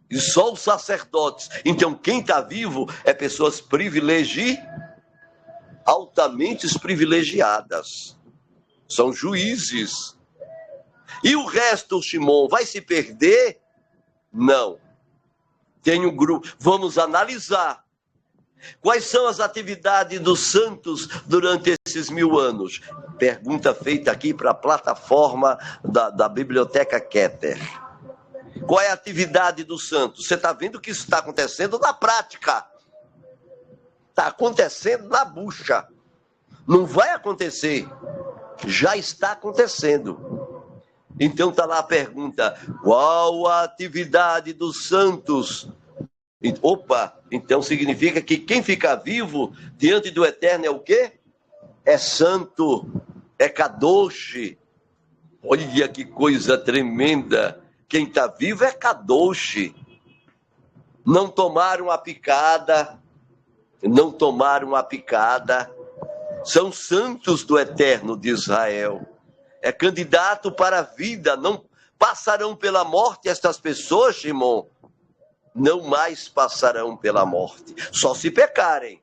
E só os sacerdotes. Então, quem está vivo é pessoas altamente privilegiadas. São juízes. E o resto, Shimon, vai se perder? Não. Tem um grupo. Vamos analisar. Quais são as atividades dos santos durante esses 1000 anos? Pergunta feita aqui para a plataforma da Biblioteca Keter. Qual é a atividade dos santos? Você está vendo que isso está acontecendo na prática. Está acontecendo na bucha. Não vai acontecer. Já está acontecendo. Então está lá a pergunta. Qual a atividade dos santos? Opa, então significa que quem fica vivo diante do Eterno é o quê? É santo, é kadosh. Olha que coisa tremenda. Quem está vivo é kadosh. Não tomaram a picada. São santos do Eterno de Israel. É candidato para a vida. Não passarão pela morte estas pessoas, Shimon. Não mais passarão pela morte. Só se pecarem.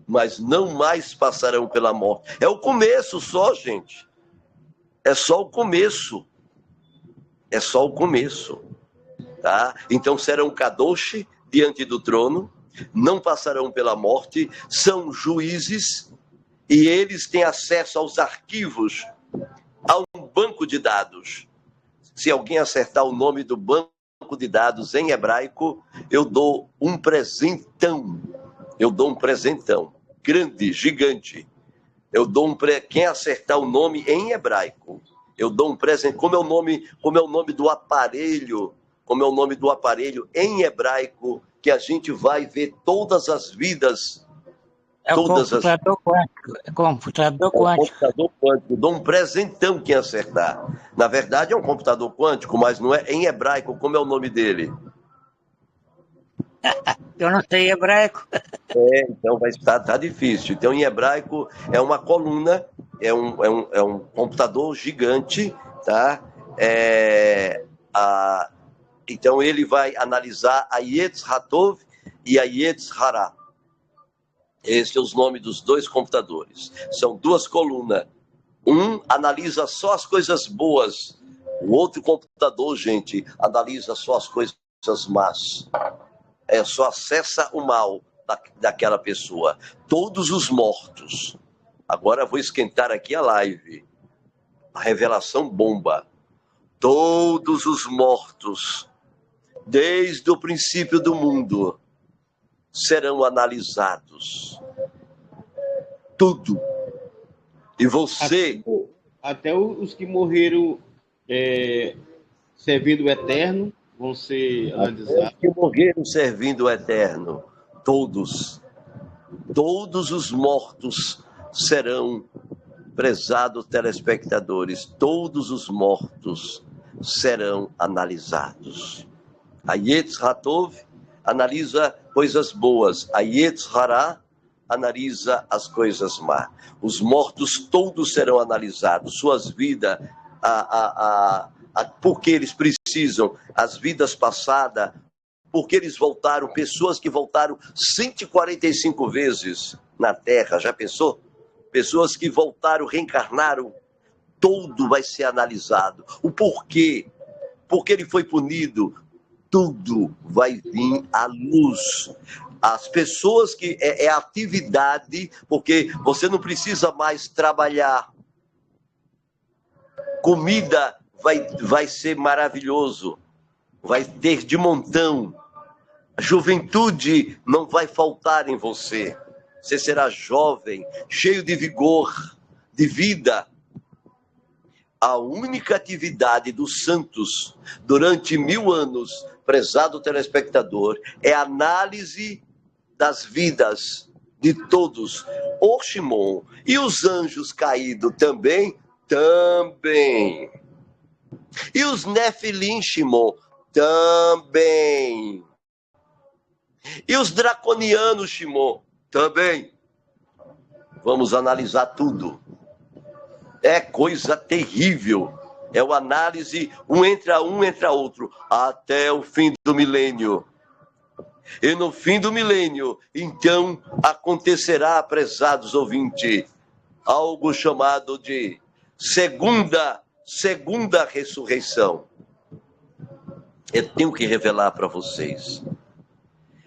Mas não mais passarão pela morte. É o começo só, gente. É só o começo. Tá? Então serão kadosh diante do trono. Não passarão pela morte. São juízes. E eles têm acesso aos arquivos. A um banco de dados. Se alguém acertar o nome do banco de dados em hebraico, eu dou um presentão. Grande, gigante. Quem acertar o nome em hebraico, eu dou um presente. Como é o nome do aparelho em hebraico, que a gente vai ver todas as vidas. É o computador quântico. Computador quântico. Dou um presentão quem acertar. Na verdade, é um computador quântico, mas não é em hebraico. Como é o nome dele? Eu não sei hebraico. Então vai estar difícil. Então, em hebraico, é uma coluna, é um computador gigante, tá? Então, ele vai analisar a Yetz Hatov e a Yetz Hara. Esses são os nomes dos dois computadores. São duas colunas. Um analisa só as coisas boas. O outro computador, gente, analisa só as coisas más. Só acessa o mal daquela pessoa. Todos os mortos. Agora vou esquentar aqui a live. A revelação bomba. Todos os mortos, desde o princípio do mundo, serão analisados. Tudo. E você... Até os que morreram servindo o Eterno vão ser analisados. Os que morreram servindo o Eterno. Todos os mortos serão, prezados telespectadores, todos os mortos serão analisados. A Yetz Hatov analisa coisas boas. A Yetz Hara analisa as coisas más. Os mortos todos serão analisados. Suas vidas, por que eles precisam, as vidas passadas, por que eles voltaram, pessoas que voltaram 145 vezes na Terra, já pensou? Pessoas que voltaram, reencarnaram, tudo vai ser analisado. O porquê, porque ele foi punido, tudo vai vir à luz. As pessoas que é atividade, porque você não precisa mais trabalhar. Comida vai ser maravilhoso, vai ter de montão. A juventude não vai faltar em você. Você será jovem, cheio de vigor, de vida. A única atividade dos santos durante 1000 anos, prezado telespectador, é a análise das vidas de todos. O Shimon e os anjos caídos também. E os Nefilim, Shimon, também. E os draconianos, Shimon, também. Vamos analisar tudo. É coisa terrível. É uma análise, um entra outro, até o fim do milênio. E no fim do milênio, então, acontecerá, prezados ouvintes, algo chamado de segunda ressurreição. Eu tenho que revelar para vocês.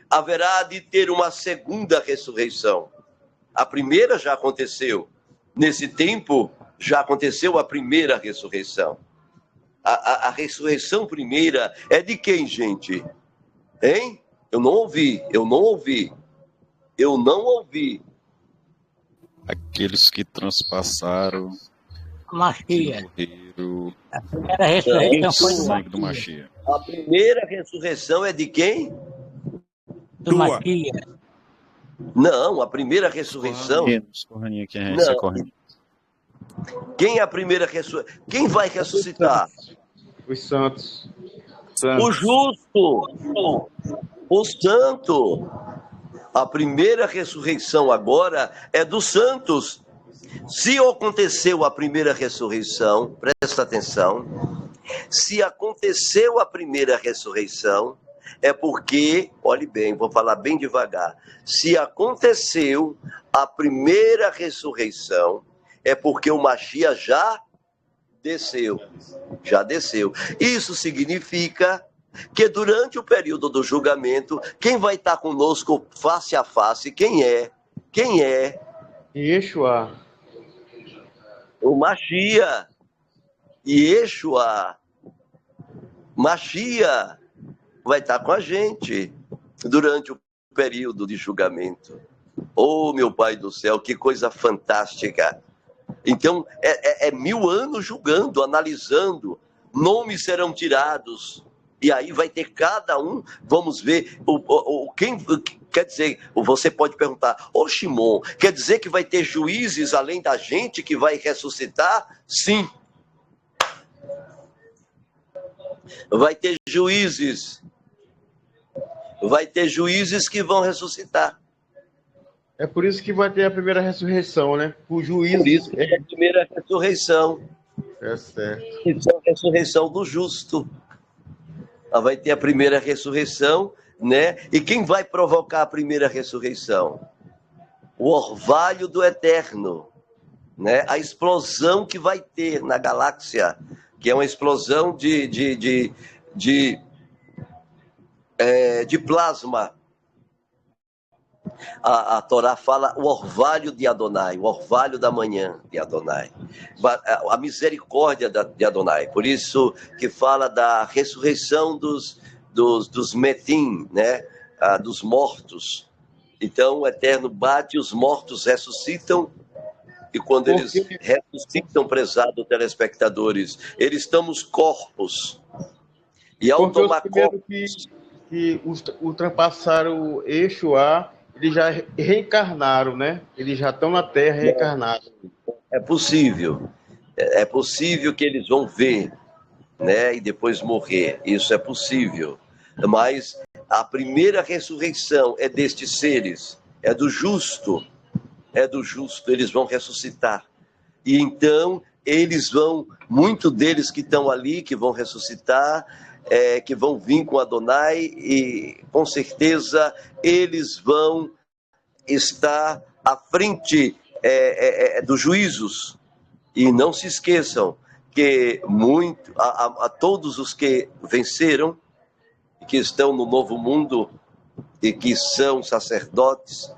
Haverá de ter uma segunda ressurreição. A primeira já aconteceu. Nesse tempo, já aconteceu a primeira ressurreição. A ressurreição primeira é de quem, gente? Hein? Eu não ouvi. Aqueles que transpassaram Machia. morreram A primeira ressurreição foi o sangue do Machia. A primeira ressurreição é de quem? do Machia. Não, a primeira ressurreição... Quem é a primeira ressurreição? Quem vai ressuscitar? Os santos. O justo. O santo. A primeira ressurreição agora é dos santos. Se aconteceu a primeira ressurreição, presta atenção, se aconteceu a primeira ressurreição, é porque, olhe bem, vou falar bem devagar, se aconteceu a primeira ressurreição, é porque o Mashiach já desceu. Isso significa que durante o período do julgamento, quem vai estar conosco face a face, quem é? Yeshua. O Mashiach. Yeshua. Mashiach vai estar com a gente durante o período de julgamento. Oh, meu Pai do céu, que coisa fantástica. Então, é 1000 anos julgando, analisando, nomes serão tirados, e aí vai ter cada um, vamos ver, quem quer dizer, você pode perguntar, ô Shimon, quer dizer que vai ter juízes além da gente que vai ressuscitar? Sim. Vai ter juízes que vão ressuscitar. É por isso que vai ter a primeira ressurreição, né? O juízo. Por isso que é a primeira ressurreição. É certo. Isso é a ressurreição do justo. Vai ter a primeira ressurreição, né? E quem vai provocar a primeira ressurreição? O orvalho do eterno, né? A explosão que vai ter na galáxia, que é uma explosão de plasma. A Torá fala o orvalho de Adonai, o orvalho da manhã de Adonai, a misericórdia de Adonai. Por isso que fala da ressurreição dos metim, né? Dos mortos. Então o Eterno bate, os mortos ressuscitam, e quando eles ressuscitam, prezados telespectadores, eles estão nos corpos. E ao tomar corpos... que ultrapassaram o Yeshua, eles já reencarnaram, né? Eles já estão na Terra reencarnados. É possível que eles vão ver, né? E depois morrer. Isso é possível. Mas a primeira ressurreição é destes seres, é do justo, eles vão ressuscitar. E então, eles vão, muitos deles que estão ali, que vão ressuscitar, que vão vir com Adonai, e com certeza eles vão estar à frente dos juízos. E não se esqueçam que a todos os que venceram, que estão no novo mundo e que são sacerdotes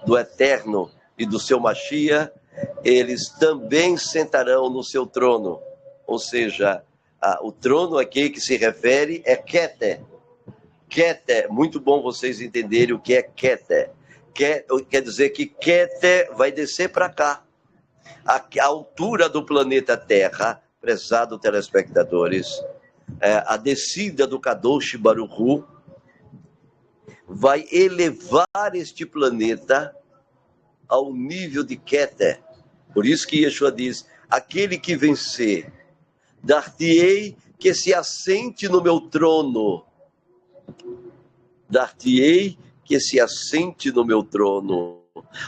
do Eterno e do seu Mashiach, eles também sentarão no seu trono. Ou seja, o trono aqui que se refere é Keter. Keter, muito bom vocês entenderem o que é Keter. Quer dizer que Keter vai descer para cá. A altura do planeta Terra, prezados telespectadores, a descida do Kadosh Baruch Hu vai elevar este planeta ao nível de Keter. Por isso que Yeshua diz, aquele que vencer, dar-te-ei que se assente no meu trono. Dar-te-ei que se assente no meu trono.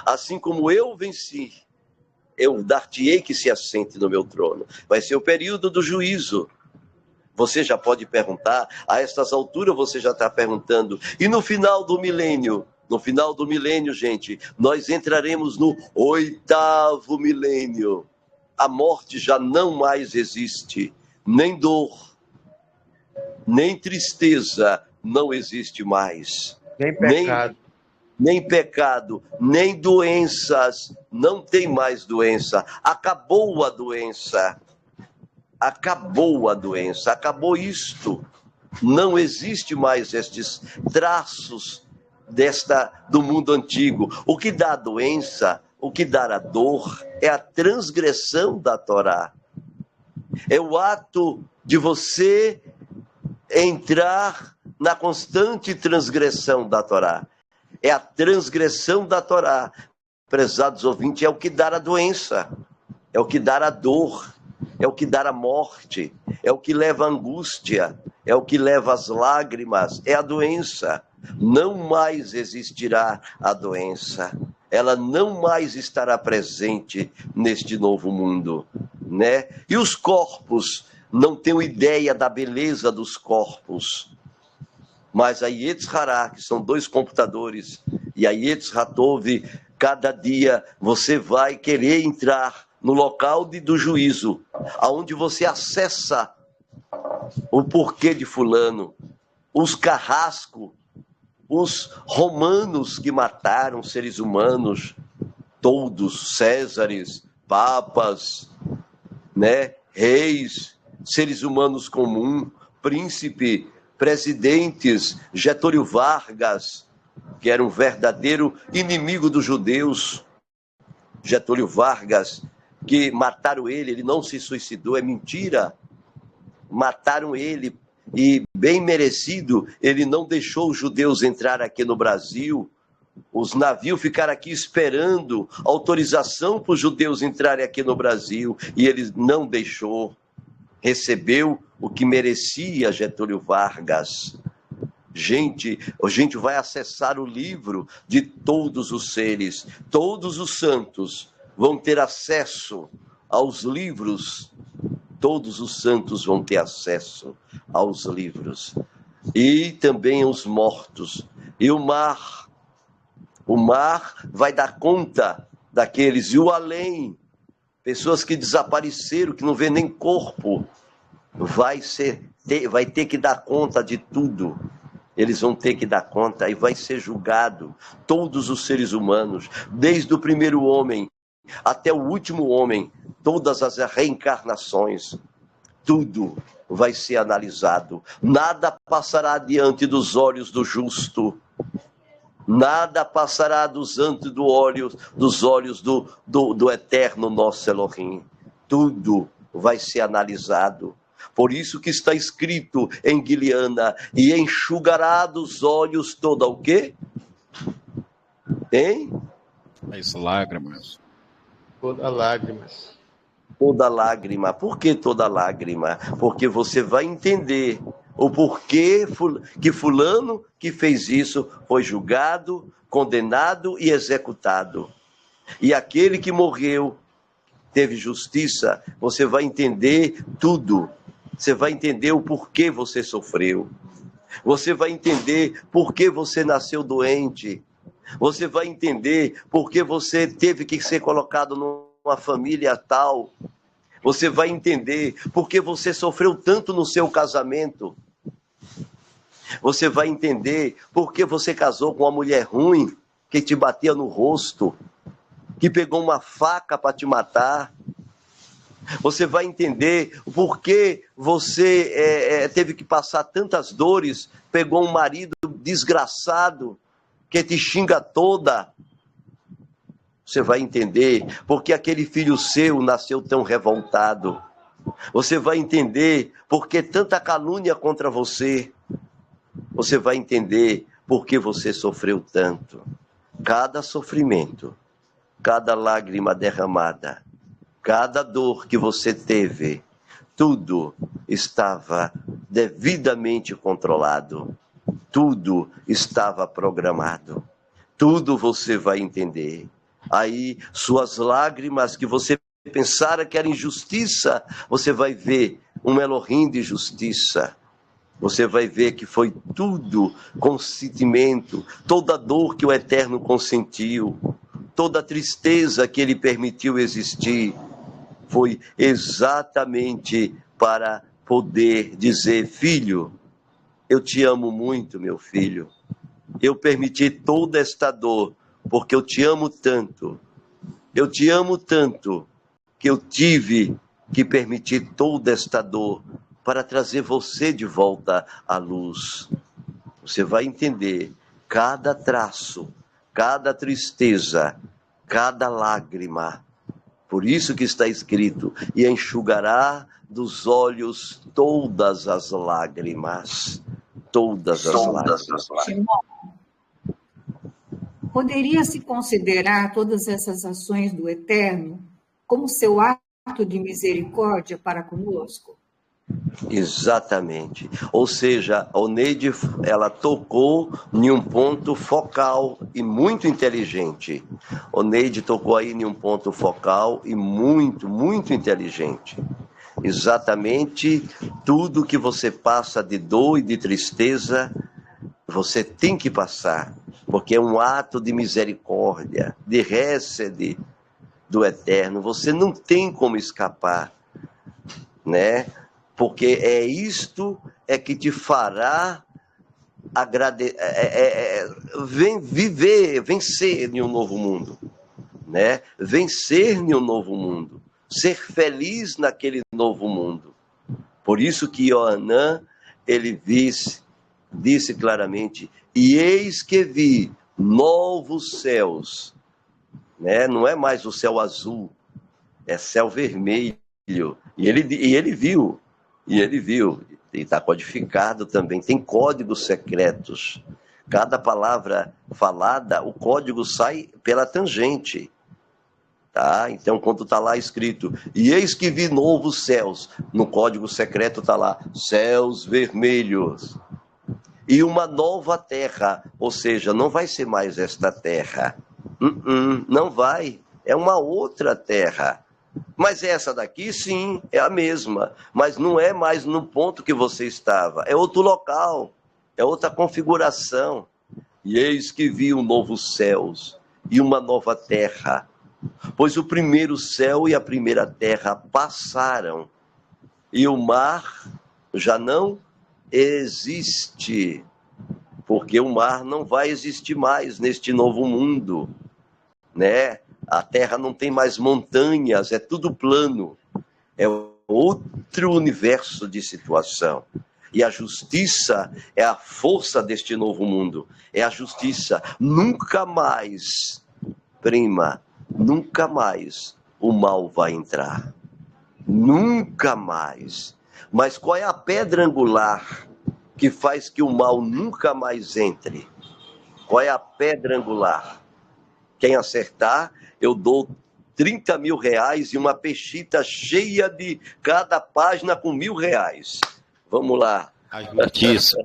Assim como eu venci, eu dar-te-ei que se assente no meu trono. Vai ser o período do juízo. Você já pode perguntar, a estas alturas você já está perguntando, e no final do milênio? No final do milênio, gente, nós entraremos no 8º milênio. A morte já não mais existe, nem dor, nem tristeza não existe mais. Nem pecado, nem doenças, não tem mais doença. Acabou a doença. Acabou a doença, acabou isto. Não existe mais estes traços do mundo antigo. O que dá a doença, o que dá a dor, é a transgressão da Torá. É o ato de você entrar na constante transgressão da Torá. É a transgressão da Torá, prezados ouvintes, é o que dá a doença, é o que dá a dor, é o que dá a morte, é o que leva a angústia, é o que leva as lágrimas, é a doença. Não mais existirá a doença, ela não mais estará presente neste novo mundo, né? E os corpos, não tenho ideia da beleza dos corpos, mas a Yetz Hará, que são 2 computadores, e a Yetz Hatov, cada dia você vai querer entrar no local do juízo, aonde você acessa o porquê de fulano, os carrascos, os romanos que mataram seres humanos, todos, Césares, papas, né, reis, seres humanos comuns, príncipe, presidentes, Getúlio Vargas, que era um verdadeiro inimigo dos judeus, Getúlio Vargas, que mataram ele não se suicidou, é mentira, mataram ele, e bem merecido, ele não deixou os judeus entrar aqui no Brasil, os navios ficaram aqui esperando autorização para os judeus entrarem aqui no Brasil, e ele não deixou, recebeu o que merecia Getúlio Vargas. Gente, a gente vai acessar o livro de todos os seres, todos os santos vão ter acesso aos livros, todos os santos vão ter acesso aos livros, e também os mortos, e o mar vai dar conta daqueles, e o além, pessoas que desapareceram, que não vê nem corpo, vai ter que dar conta de tudo. Eles vão ter que dar conta e vai ser julgado todos os seres humanos, desde o primeiro homem até o último homem, todas as reencarnações, tudo vai ser analisado. Nada passará diante dos olhos do justo, nada passará dos olhos do eterno nosso Elohim. Tudo vai ser analisado. Por isso que está escrito em Guiliana, e enxugará dos olhos toda o quê? Hein? As lágrimas. Toda lágrimas. Toda lágrima. Por que toda lágrima? Porque você vai entender o porquê que fulano que fez isso foi julgado, condenado e executado. E aquele que morreu teve justiça, você vai entender tudo. Você vai entender o porquê você sofreu. Você vai entender por que você nasceu doente. Você vai entender por que você teve que ser colocado numa família tal. Você vai entender por que você sofreu tanto no seu casamento. Você vai entender por que você casou com uma mulher ruim, que te batia no rosto, que pegou uma faca para te matar. Você vai entender o porquê você teve que passar tantas dores, pegou um marido desgraçado que te xinga toda. Você vai entender porque aquele filho seu nasceu tão revoltado. Você vai entender porque tanta calúnia contra você. Você vai entender porque você sofreu tanto. Cada sofrimento, cada lágrima derramada, cada dor que você teve, tudo estava devidamente controlado. Tudo estava programado. Tudo você vai entender. Aí, suas lágrimas que você pensara que era injustiça, você vai ver um Elohim de justiça. Você vai ver que foi tudo consentimento, toda dor que o Eterno consentiu, toda tristeza que Ele permitiu existir, foi exatamente para poder dizer: filho, eu te amo muito, meu filho. Eu permiti toda esta dor, porque eu te amo tanto. Eu te amo tanto que eu tive que permitir toda esta dor para trazer você de volta à luz. Você vai entender cada traço, cada tristeza, cada lágrima. Por isso que está escrito: e enxugará dos olhos todas as lágrimas. Todas as lágrimas. Poderia se considerar todas essas ações do Eterno como seu ato de misericórdia para conosco? Exatamente. Ou seja, a Oneide, ela tocou em um ponto focal e muito inteligente. Oneide tocou aí em um ponto focal e muito, muito inteligente. Exatamente tudo que você passa de dor e de tristeza, você tem que passar, porque é um ato de misericórdia, de hesed do Eterno. Você não tem como escapar, né? Porque isto que te fará vencer em um novo mundo, né? Vencer em um novo mundo, ser feliz naquele novo mundo. Por isso que Yohanan, ele disse claramente: e eis que vi novos céus, né? Não é mais o céu azul, é céu vermelho. E ele viu. E está codificado também, tem códigos secretos. Cada palavra falada, o código sai pela tangente. Tá? Então, quando está lá escrito, e eis que vi novos céus, no código secreto está lá, céus vermelhos. E uma nova terra, ou seja, não vai ser mais esta terra. Não vai, é uma outra terra. Mas essa daqui, sim, é a mesma. Mas não é mais no ponto que você estava. É outro local. É outra configuração. E eis que vi um novo céus e uma nova terra. Pois o primeiro céu e a primeira terra passaram. E o mar já não existe. Porque o mar não vai existir mais neste novo mundo, né? A terra não tem mais montanhas, é tudo plano. É outro universo de situação. E a justiça é a força deste novo mundo. É a justiça. Nunca mais, prima, nunca mais o mal vai entrar. Nunca mais. Mas qual é a pedra angular que faz que o mal nunca mais entre? Qual é a pedra angular? Quem acertar, eu dou 30 mil reais e uma peixita cheia de cada página com R$1.000. Vamos lá. A justiça.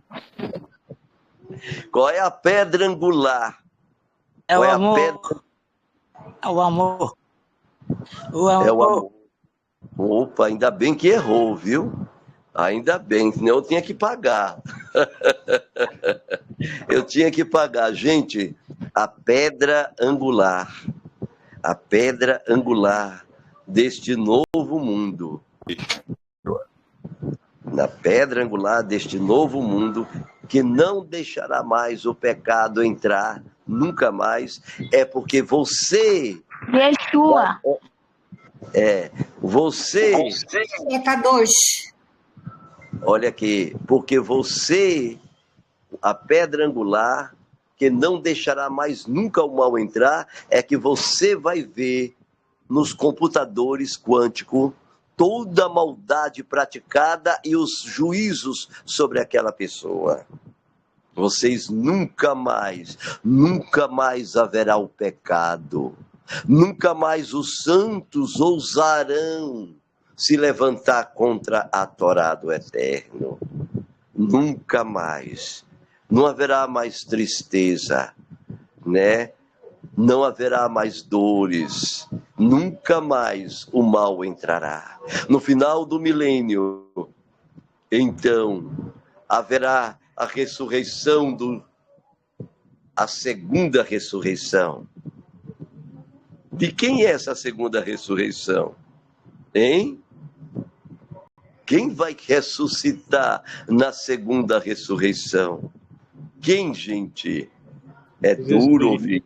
Qual é a pedra angular? É o amor. É o amor. O amor. É o amor. Opa, ainda bem que errou, viu? Ainda bem, senão eu tinha que pagar. Eu tinha que pagar. Gente, a pedra angular deste novo mundo. Na pedra angular deste novo mundo, que não deixará mais o pecado entrar, nunca mais, é porque você... Yeshua. Você... Pecadores. Olha aqui, porque você, a pedra angular, que não deixará mais nunca o mal entrar, é que você vai ver nos computadores quânticos toda a maldade praticada e os juízos sobre aquela pessoa. Vocês nunca mais haverá o pecado. Nunca mais os santos ousarão se levantar contra a Torá do Eterno. Nunca mais. Não haverá mais tristeza, né? Não haverá mais dores. Nunca mais o mal entrará. No final do milênio, então, haverá a ressurreição, a segunda ressurreição. De quem é essa segunda ressurreição? Hein? Quem vai ressuscitar na segunda ressurreição? Quem, gente? É duro ouvir.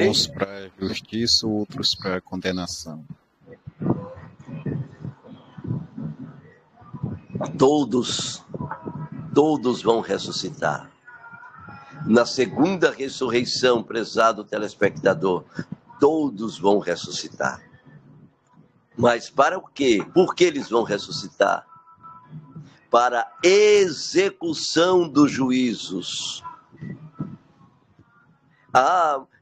Uns para justiça, outros para condenação. Todos vão ressuscitar. Na segunda ressurreição, prezado telespectador, todos vão ressuscitar. Mas para o quê? Por que eles vão ressuscitar? Para execução dos juízos.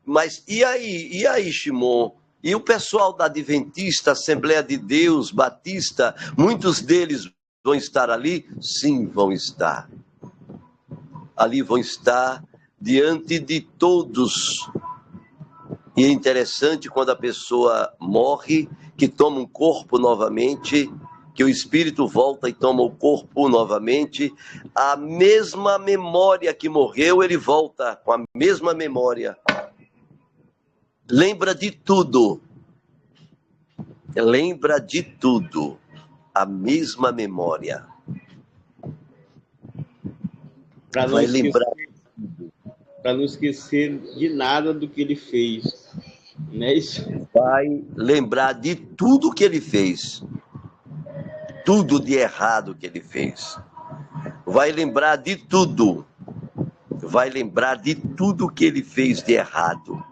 Mas e aí, Shimon? E o pessoal da Adventista, Assembleia de Deus, Batista, muitos deles vão estar ali? Sim, vão estar. Ali vão estar diante de todos. E é interessante quando a pessoa morre, que toma um corpo novamente, que o espírito volta e toma o corpo novamente, a mesma memória que morreu, ele volta com a mesma memória. Lembra de tudo. Lembra de tudo. A mesma memória. Vai lembrar. Para não esquecer de nada do que ele fez. Não é isso? Vai lembrar de tudo que ele fez. Tudo de errado que ele fez. Vai lembrar de tudo. Vai lembrar de tudo que ele fez de errado.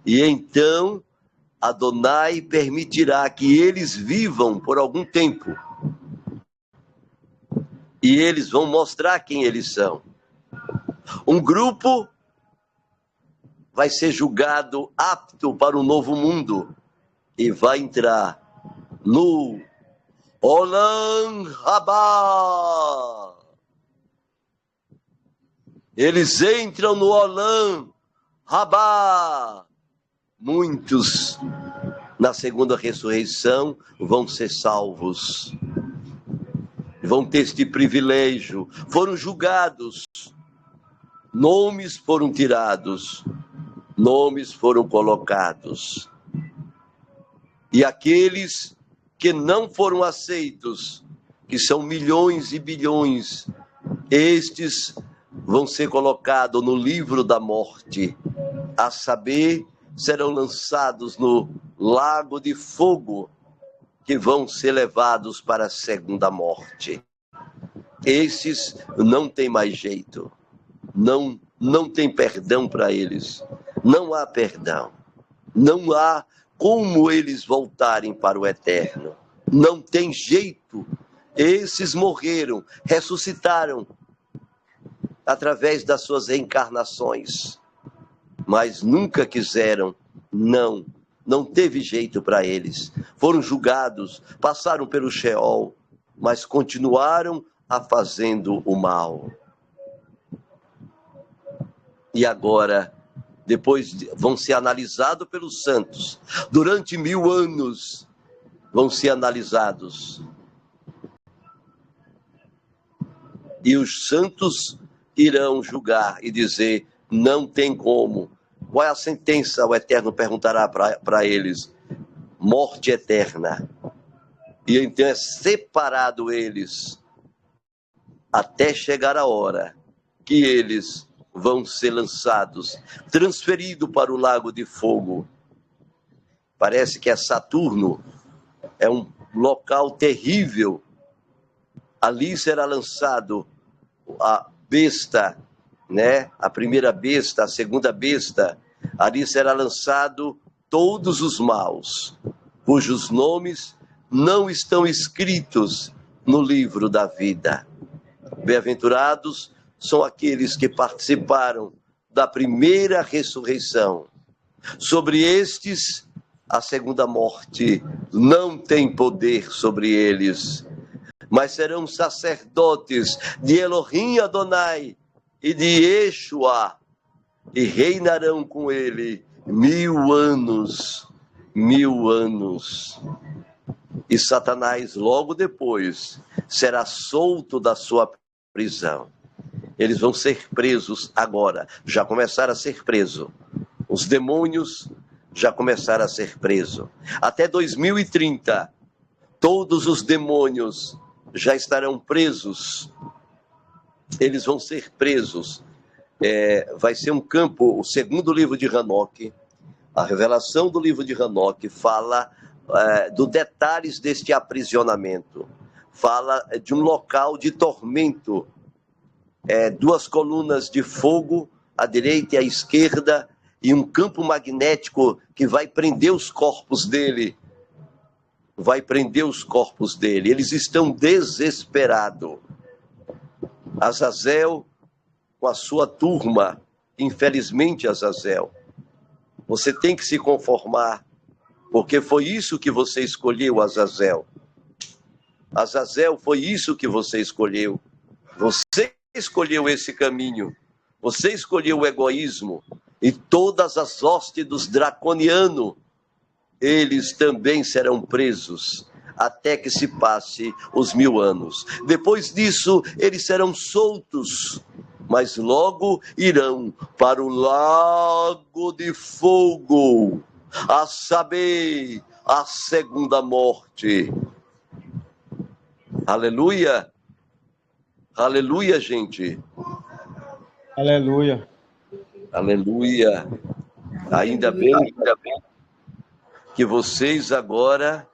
E então, Adonai permitirá que eles vivam por algum tempo. E eles vão mostrar quem eles são. Um grupo vai ser julgado apto para o novo mundo e vai entrar no Olam Rabá. Eles entram no Olam Rabá. Muitos na segunda ressurreição vão ser salvos. Vão ter este privilégio. Foram julgados. Nomes foram tirados. Nomes foram colocados. E aqueles que não foram aceitos, que são milhões e bilhões, estes vão ser colocados no livro da morte, a saber, serão lançados no lago de fogo, que vão ser levados para a segunda morte. Esses não tem mais jeito. Não tem perdão para eles. Não há perdão. Não há como eles voltarem para o eterno. Não tem jeito. Esses morreram, ressuscitaram através das suas reencarnações. Mas nunca quiseram, não teve jeito para eles. Foram julgados, passaram pelo Sheol, mas continuaram a fazendo o mal. E agora, depois vão ser analisados pelos santos. Durante 1000 anos vão ser analisados. E os santos irão julgar e dizer, não tem como. Qual é a sentença? O Eterno perguntará para eles. Morte eterna. E então é separado eles até chegar a hora que eles vão ser lançados, transferidos para o lago de fogo, parece que é Saturno, é um local terrível. Ali será lançado a besta, né? A primeira besta, a segunda besta. Ali será lançado todos os maus, cujos nomes não estão escritos no livro da vida. Bem-aventurados são aqueles que participaram da primeira ressurreição. Sobre estes, a segunda morte não tem poder sobre eles, mas serão sacerdotes de Elohim Adonai e de Yeshua, e reinarão com ele 1000 anos. 1000 anos. E Satanás, logo depois, será solto da sua prisão. Eles vão ser presos agora. Já começaram a ser presos. Os demônios já começaram a ser presos. Até 2030, todos os demônios já estarão presos. Eles vão ser presos. Vai ser um campo, o segundo livro de Hanoque, a revelação do livro de Hanoque fala dos detalhes deste aprisionamento. Fala de um local de tormento, 2 colunas de fogo, à direita e à esquerda, e um campo magnético que vai prender os corpos dele. Vai prender os corpos dele. Eles estão desesperados. Azazel, com a sua turma, infelizmente, Azazel, você tem que se conformar, porque foi isso que você escolheu, Azazel. Azazel, foi isso que você escolheu. Você escolheu esse caminho. Você escolheu o egoísmo. E todas as hostes dos draconianos, eles também serão presos, até que se passe os 1000 anos. Depois disso, eles serão soltos, mas logo irão para o lago de fogo, a saber, a segunda morte. Aleluia! Aleluia, gente! Aleluia! Aleluia! Ainda bem que vocês agora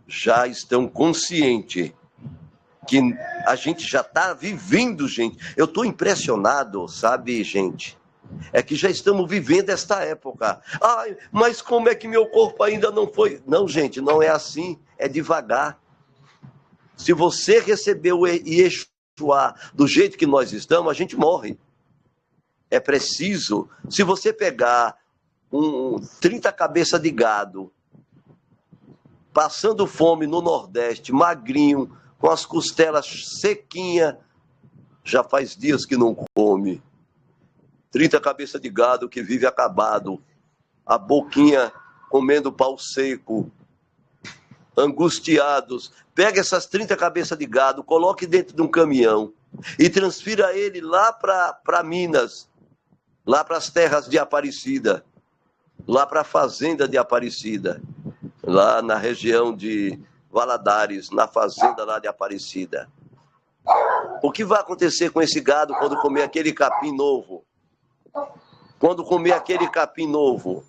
já estão conscientes que a gente já está vivendo, gente. Eu estou impressionado, sabe, gente? É que já estamos vivendo esta época. Ai, mas como é que meu corpo ainda não foi? Não, gente, não é assim. É devagar. Se você recebeu o Yeshua do jeito que nós estamos, a gente morre. É preciso. Se você pegar 30 cabeças de gado, passando fome no Nordeste, magrinho, com as costelas sequinhas, já faz dias que não come. 30 cabeças de gado que vive acabado, a boquinha comendo pau seco, angustiados. Pega essas 30 cabeças de gado, coloque dentro de um caminhão e transfira ele lá para Minas, lá para as terras de Aparecida, lá para a fazenda de Aparecida, lá na região de Valadares, na fazenda lá de Aparecida. O que vai acontecer com esse gado quando comer aquele capim novo? Quando comer aquele capim novo,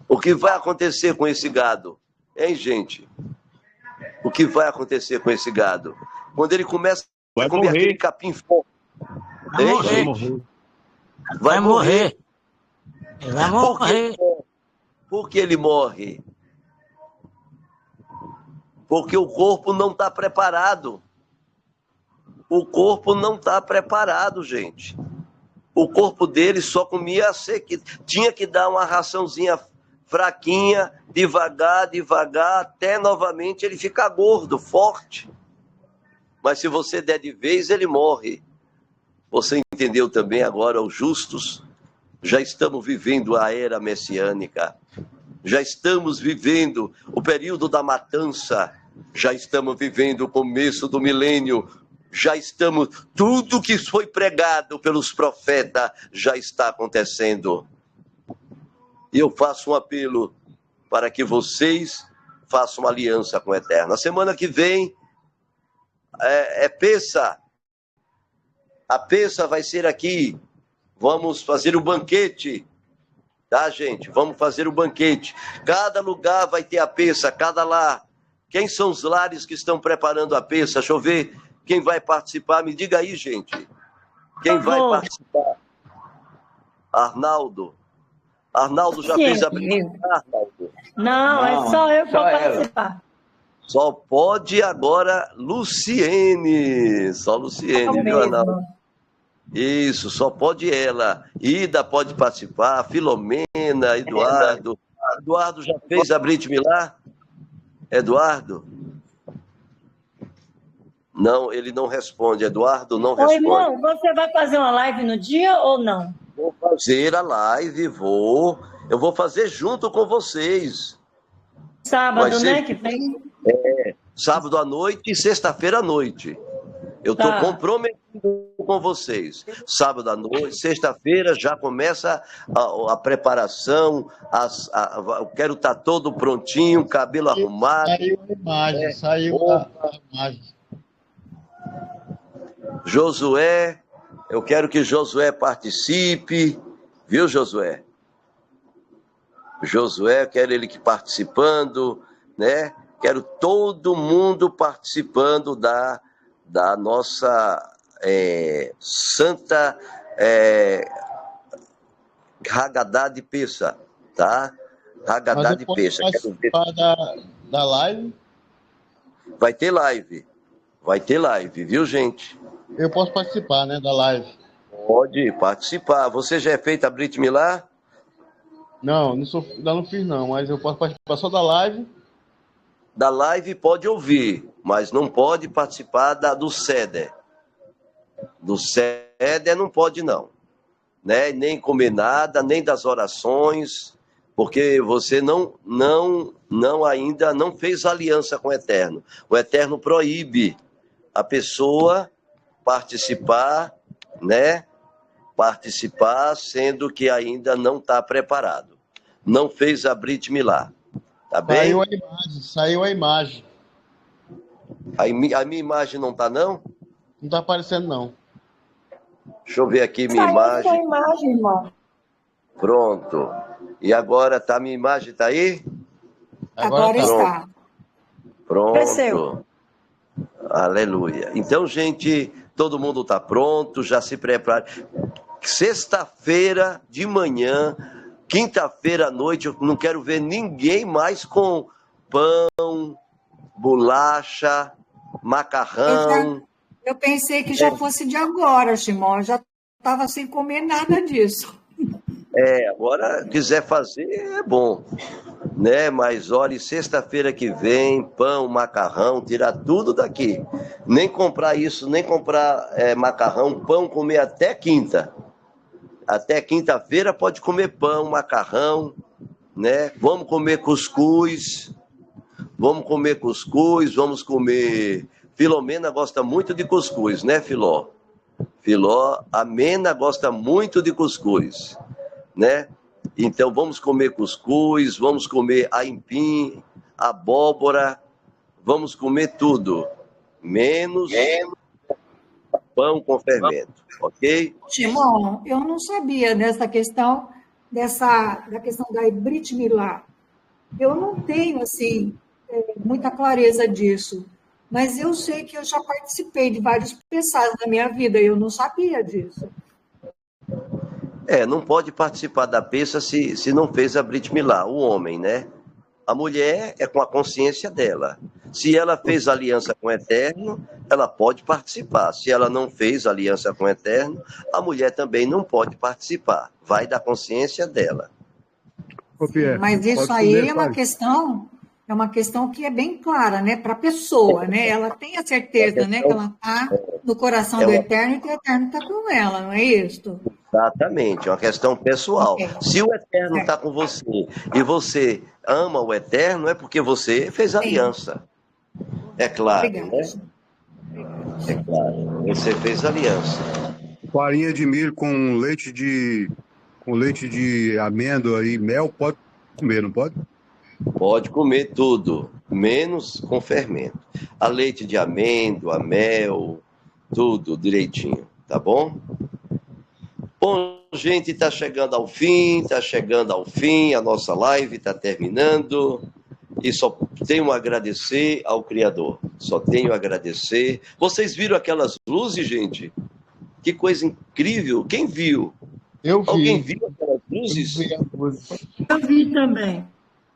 o que vai acontecer com esse gado? Hein, gente? O que vai acontecer com esse gado? Quando ele começa a comer aquele capim forte. Hein, gente? Vai morrer. Ele vai morrer. Por que ele morre? Porque o corpo não está preparado. O corpo não está preparado, gente. O corpo dele só comia sequidão. Tinha que dar uma raçãozinha fraquinha, devagar, até novamente ele ficar gordo, forte. Mas se você der de vez, ele morre. Você entendeu também agora, os justos? Já estamos vivendo a era messiânica. Já estamos vivendo o período da matança. Já estamos vivendo o começo do milênio. Já estamos... Tudo que foi pregado pelos profetas já está acontecendo. E eu faço um apelo para que vocês façam uma aliança com o Eterno. Na semana que vem é Pêssah. A Pêssah vai ser aqui. Vamos fazer o banquete. Tá, gente? Vamos fazer o banquete. Cada lugar vai ter a peça, cada lar. Quem são os lares que estão preparando a peça? Deixa eu ver quem vai participar. Me diga aí, gente. Quem vai participar? Arnaldo. Arnaldo já fez a brincadeira, Arnaldo? Não, é só eu que vou participar. Só pode agora Luciene. Só Luciene, viu, Arnaldo? Isso, só pode ela. Ida pode participar, Filomena, Eduardo. Eduardo já fez a Brit Milá? Eduardo? Não, ele não responde. Eduardo não responde. Ô, irmão, você vai fazer uma live no dia ou não? Vou fazer a live, vou. Eu vou fazer junto com vocês. Sábado, né, que vem? Sábado à noite e sexta-feira à noite. Eu estou comprometido com vocês. Sábado à noite, sexta-feira já começa a preparação. Eu quero estar todo prontinho, cabelo arrumado. Saiu a imagem, saiu a imagem. Josué, eu quero que Josué participe. Viu, Josué? Josué, quero ele que participando, né? Quero todo mundo participando da nossa Santa Haggadah de Pessa, tá? Haggadah de Pessa. Participar da live? Vai ter live, viu, gente? Eu posso participar, né, da live? Pode participar. Você já é feito a Brit Milá? Não, ainda não fiz não, mas eu posso participar só da live. Da live pode ouvir, mas não pode participar do Seder. Do Seder não pode não, né? Nem comer nada, nem das orações, porque você ainda não fez aliança com o Eterno. O Eterno proíbe a pessoa participar, né? Participar, sendo que ainda não está preparado. Não fez a Brit Milá. Tá bem? Saiu a imagem. A minha imagem não tá, não? Não tá aparecendo, não. Deixa eu ver aqui minha imagem. Saiu a imagem, irmão. Pronto. E agora tá minha imagem, tá aí? Agora está. Pronto. Cresceu. Aleluia. Então, gente, todo mundo tá pronto, já se prepara. Sexta-feira de manhã, quinta-feira à noite, eu não quero ver ninguém mais com pão, bolacha, macarrão. Eu pensei que já fosse de agora, Shimon. Já estava sem comer nada disso. Agora, quiser fazer, é bom. Né? Mas, olha, sexta-feira que vem, pão, macarrão, tirar tudo daqui. Nem comprar isso, nem comprar macarrão, pão, comer até quinta. Até quinta-feira pode comer pão, macarrão, né? Vamos comer cuscuz, vamos comer... Filomena gosta muito de cuscuz, né, Filó? A Mena gosta muito de cuscuz, né? Então vamos comer cuscuz, vamos comer aipim, abóbora, vamos comer tudo, menos pão com fermento, ok? Shimon, eu não sabia dessa questão, da questão da Brit Milá. Eu não tenho, assim, muita clareza disso, mas eu sei que eu já participei de vários pensados na minha vida e eu não sabia disso. Não pode participar da peça se não fez a Brit Milá, o homem, né? A mulher é com a consciência dela. Se ela fez aliança com o Eterno, ela pode participar. Se ela não fez aliança com o Eterno, a mulher também não pode participar. Vai da consciência dela. Mas isso aí é uma questão que é bem clara, né, para a pessoa, né? Ela tem a certeza, né, que ela está no coração do Eterno e que o Eterno está com ela, não é isso? Exatamente, é uma questão pessoal. Se o Eterno está com você e você ama o Eterno, é porque você fez aliança. É claro, né? É claro, você fez aliança. Farinha de milho com leite de amêndoa e mel, pode comer, não pode? Pode comer tudo, menos com fermento. A leite de amêndoa, mel, tudo direitinho, tá bom? Bom, gente, está chegando ao fim, a nossa live está terminando. E só tenho a agradecer ao Criador. Só tenho a agradecer. Vocês viram aquelas luzes, gente? Que coisa incrível. Quem viu? Eu vi. Alguém viu aquelas luzes? Eu vi também.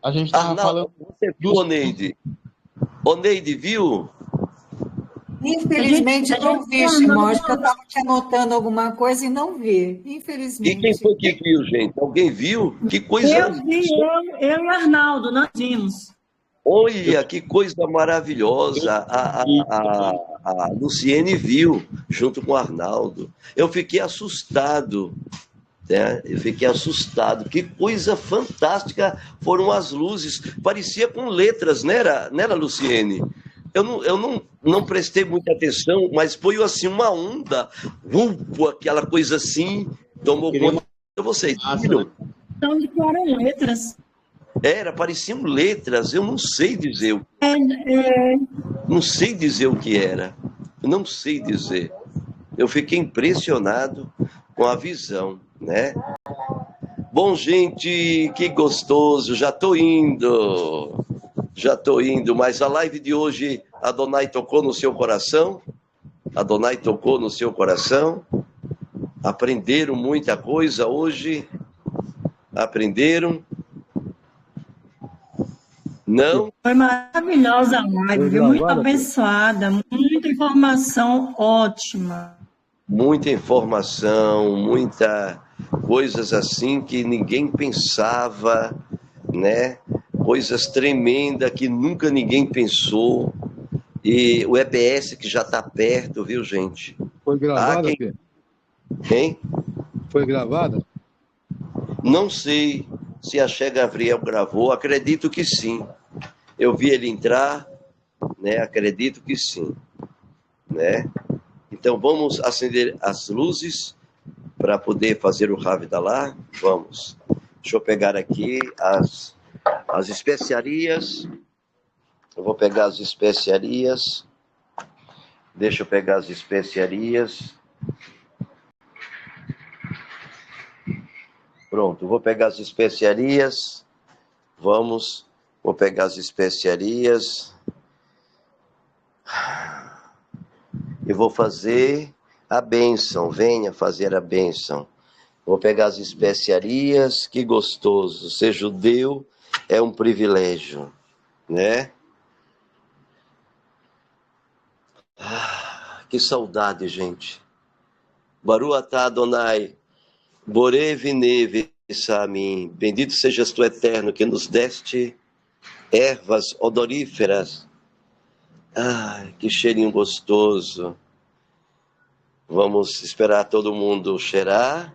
A gente estava falando. Você viu, Oneide? Oneide, viu? Infelizmente, não vi, Shimon. Acho que eu estava aqui anotando alguma coisa e não vi. Infelizmente. E quem foi que viu, gente? Alguém viu? Que coisa... Eu vi, eu e Arnaldo, nós vimos. Olha, que coisa maravilhosa. A Luciene viu, junto com o Arnaldo. Eu fiquei assustado. Né? Eu fiquei assustado. Que coisa fantástica foram as luzes. Parecia com letras, não era Luciene? Eu não prestei muita atenção, mas foi assim uma onda, aquela coisa assim, tomou conta de vocês. Viram? Então, eram letras. Pareciam letras, eu não sei dizer. Não sei dizer o que era. Não sei dizer. Eu fiquei impressionado com a visão, né? Bom, gente, que gostoso, já estou indo, mas a live de hoje, a Adonai tocou no seu coração? Adonai tocou no seu coração? Aprenderam muita coisa hoje? Aprenderam? Não? Foi maravilhosa a live, muito abençoada, muita informação ótima. Muita informação, muita coisas assim que ninguém pensava, né? Coisas tremendas que nunca ninguém pensou. E o EBS que já está perto, viu, gente? Foi gravada, Quem? Foi gravada? Não sei se a Xé Gabriel gravou, acredito que sim. Eu vi ele entrar, né? Acredito que sim, né? Então vamos acender as luzes para poder fazer o Havdalah. Vamos. Deixa eu pegar aqui as especiarias. Eu vou pegar as especiarias. Deixa eu pegar as especiarias. Pronto, vou pegar as especiarias. Vamos. Vou pegar as especiarias. E vou fazer a bênção. Venha fazer a bênção. Vou pegar as especiarias. Que gostoso. Ser judeu é um privilégio, né? Que saudade, gente. Baruch atah Adonai, borei vinei v'samim. Bendito sejas tu, Eterno, que nos deste ervas odoríferas. Que cheirinho gostoso. Vamos esperar todo mundo cheirar,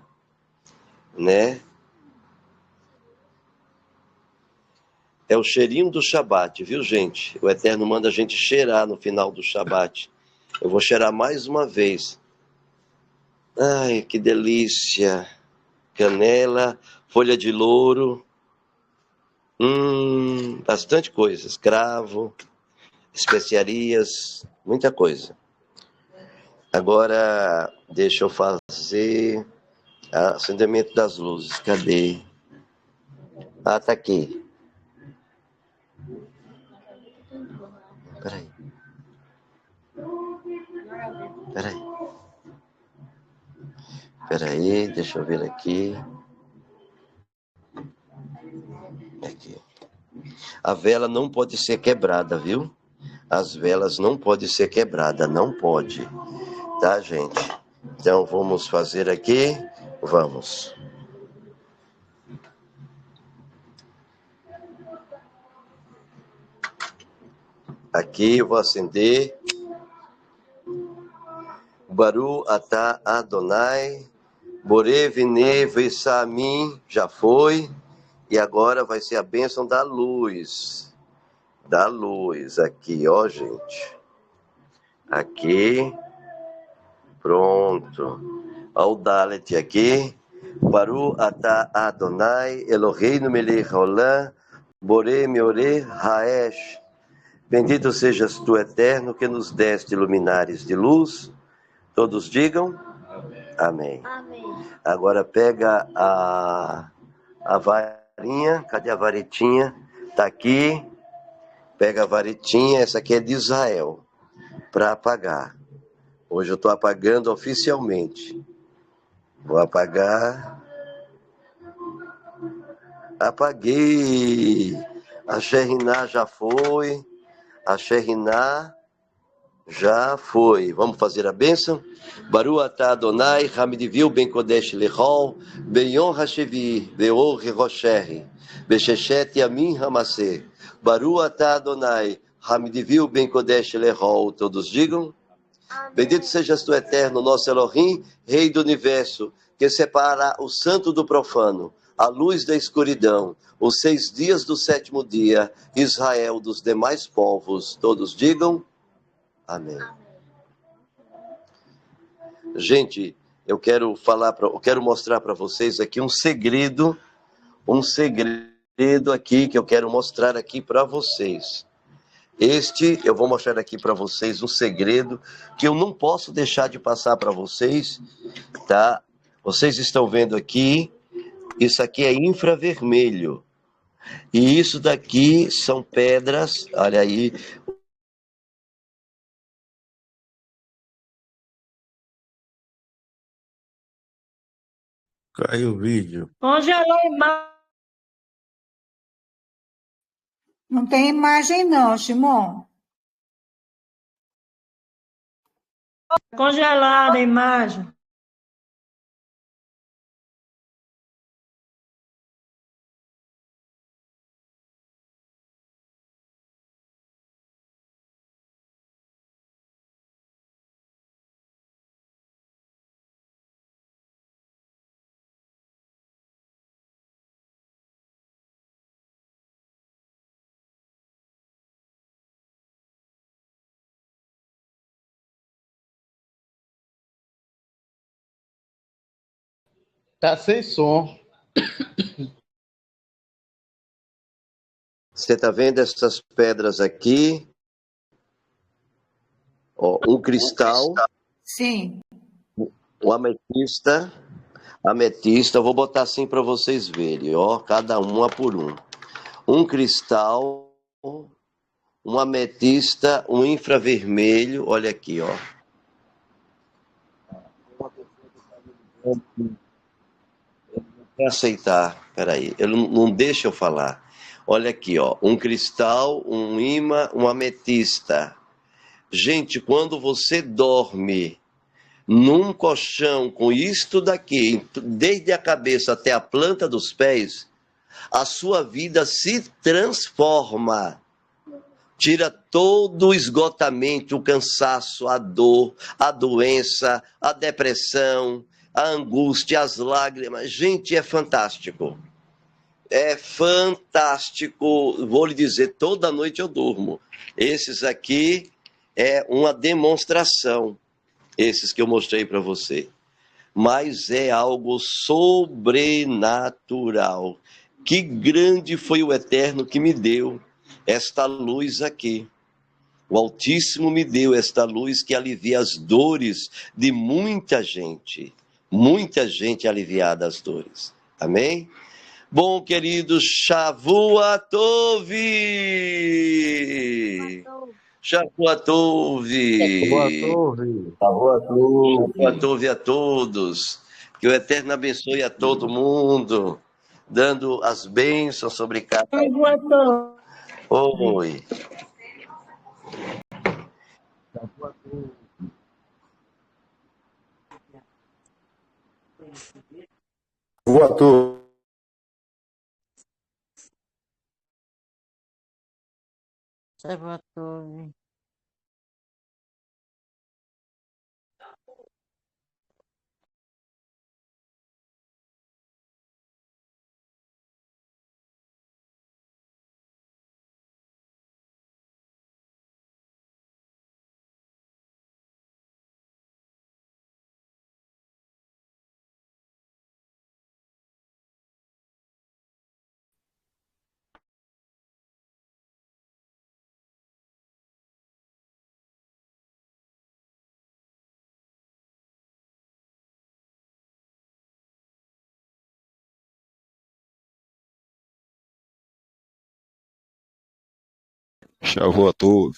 né? É o cheirinho do Shabat, viu, gente? O Eterno manda a gente cheirar no final do Shabat. Eu vou cheirar mais uma vez. Ai, que delícia. Canela, folha de louro. Bastante coisa. Cravo, especiarias, muita coisa. Agora, deixa eu fazer acendimento das luzes. Cadê? Tá aqui. Peraí, deixa eu ver aqui. Aqui. A vela não pode ser quebrada, viu? As velas não podem ser quebradas, não pode. Tá, gente? Então, vamos fazer aqui. Vamos. Aqui eu vou acender. Baruch atah Adonai, borei vinei v'samim, já foi. E agora vai ser a bênção da luz. Da luz, aqui, ó, gente. Aqui. Pronto. Ó o Dalet aqui. Baruch atah Adonai, Eloheinu melech haolam, borei meorei haesh. Bendito sejas tu, Eterno, que nos deste luminares de luz. Todos digam. Amém. Amém. Agora pega a varinha. Cadê a varetinha? Tá aqui. Pega a varetinha. Essa aqui é de Israel. Para apagar. Hoje eu estou apagando oficialmente. Vou apagar. Apaguei. A Xeriná já foi. A Xeriná já foi. Vamos fazer a bênção? Baru atah Adonai, Hamidivil ben Kodesh lechol, Beyom hashevi, Beor rosherri, Beshechet yamin hamaseh. Baru atah Adonai, Hamidivil ben Kodesh lechol. Todos digam: bendito sejas tu, eterno, nosso Elohim, Rei do Universo, que separa o santo do profano, a luz da escuridão, os 6 dias do 7º dia, Israel dos demais povos. Todos digam: amém. Gente, eu quero mostrar para vocês aqui um segredo aqui que eu quero mostrar aqui para vocês. Eu vou mostrar aqui para vocês um segredo que eu não posso deixar de passar para vocês, tá? Vocês estão vendo aqui, isso aqui é infravermelho. E isso daqui são pedras, olha aí. Caiu o vídeo. Congelou a imagem. Não tem imagem não, Shimon. Congelada a imagem. Tá sem som. Você está vendo essas pedras aqui? Ó, um cristal. Sim. Um ametista, eu vou botar assim para vocês verem, ó, cada uma por um. Um cristal, um ametista, um infravermelho, olha aqui, ó. Para aceitar, peraí, ele não deixa eu falar. Olha aqui, ó, um cristal, um imã, um ametista. Gente, quando você dorme num colchão com isto daqui, desde a cabeça até a planta dos pés, a sua vida se transforma. Tira todo o esgotamento, o cansaço, a dor, a doença, a depressão, a angústia, as lágrimas. Gente, é fantástico. É fantástico. Vou lhe dizer, toda noite eu durmo. Esses aqui é uma demonstração. Esses que eu mostrei para você. Mas é algo sobrenatural. Que grande foi o Eterno que me deu esta luz aqui. O Altíssimo me deu esta luz que alivia as dores de muita gente aliviada das dores. Amém? Bom, queridos, Shavua Tov! Shavua Tov! Shavua Tov a todos! Que o Eterno abençoe a todo mundo, dando as bênçãos sobre cada um. Oi. Boa tarde. Observatório. Tchau a todos.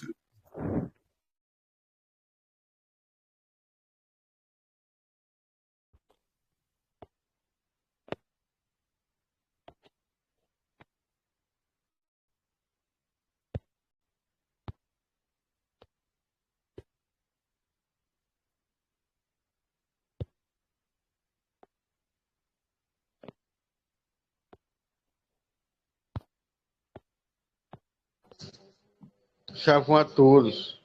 Tchau a todos.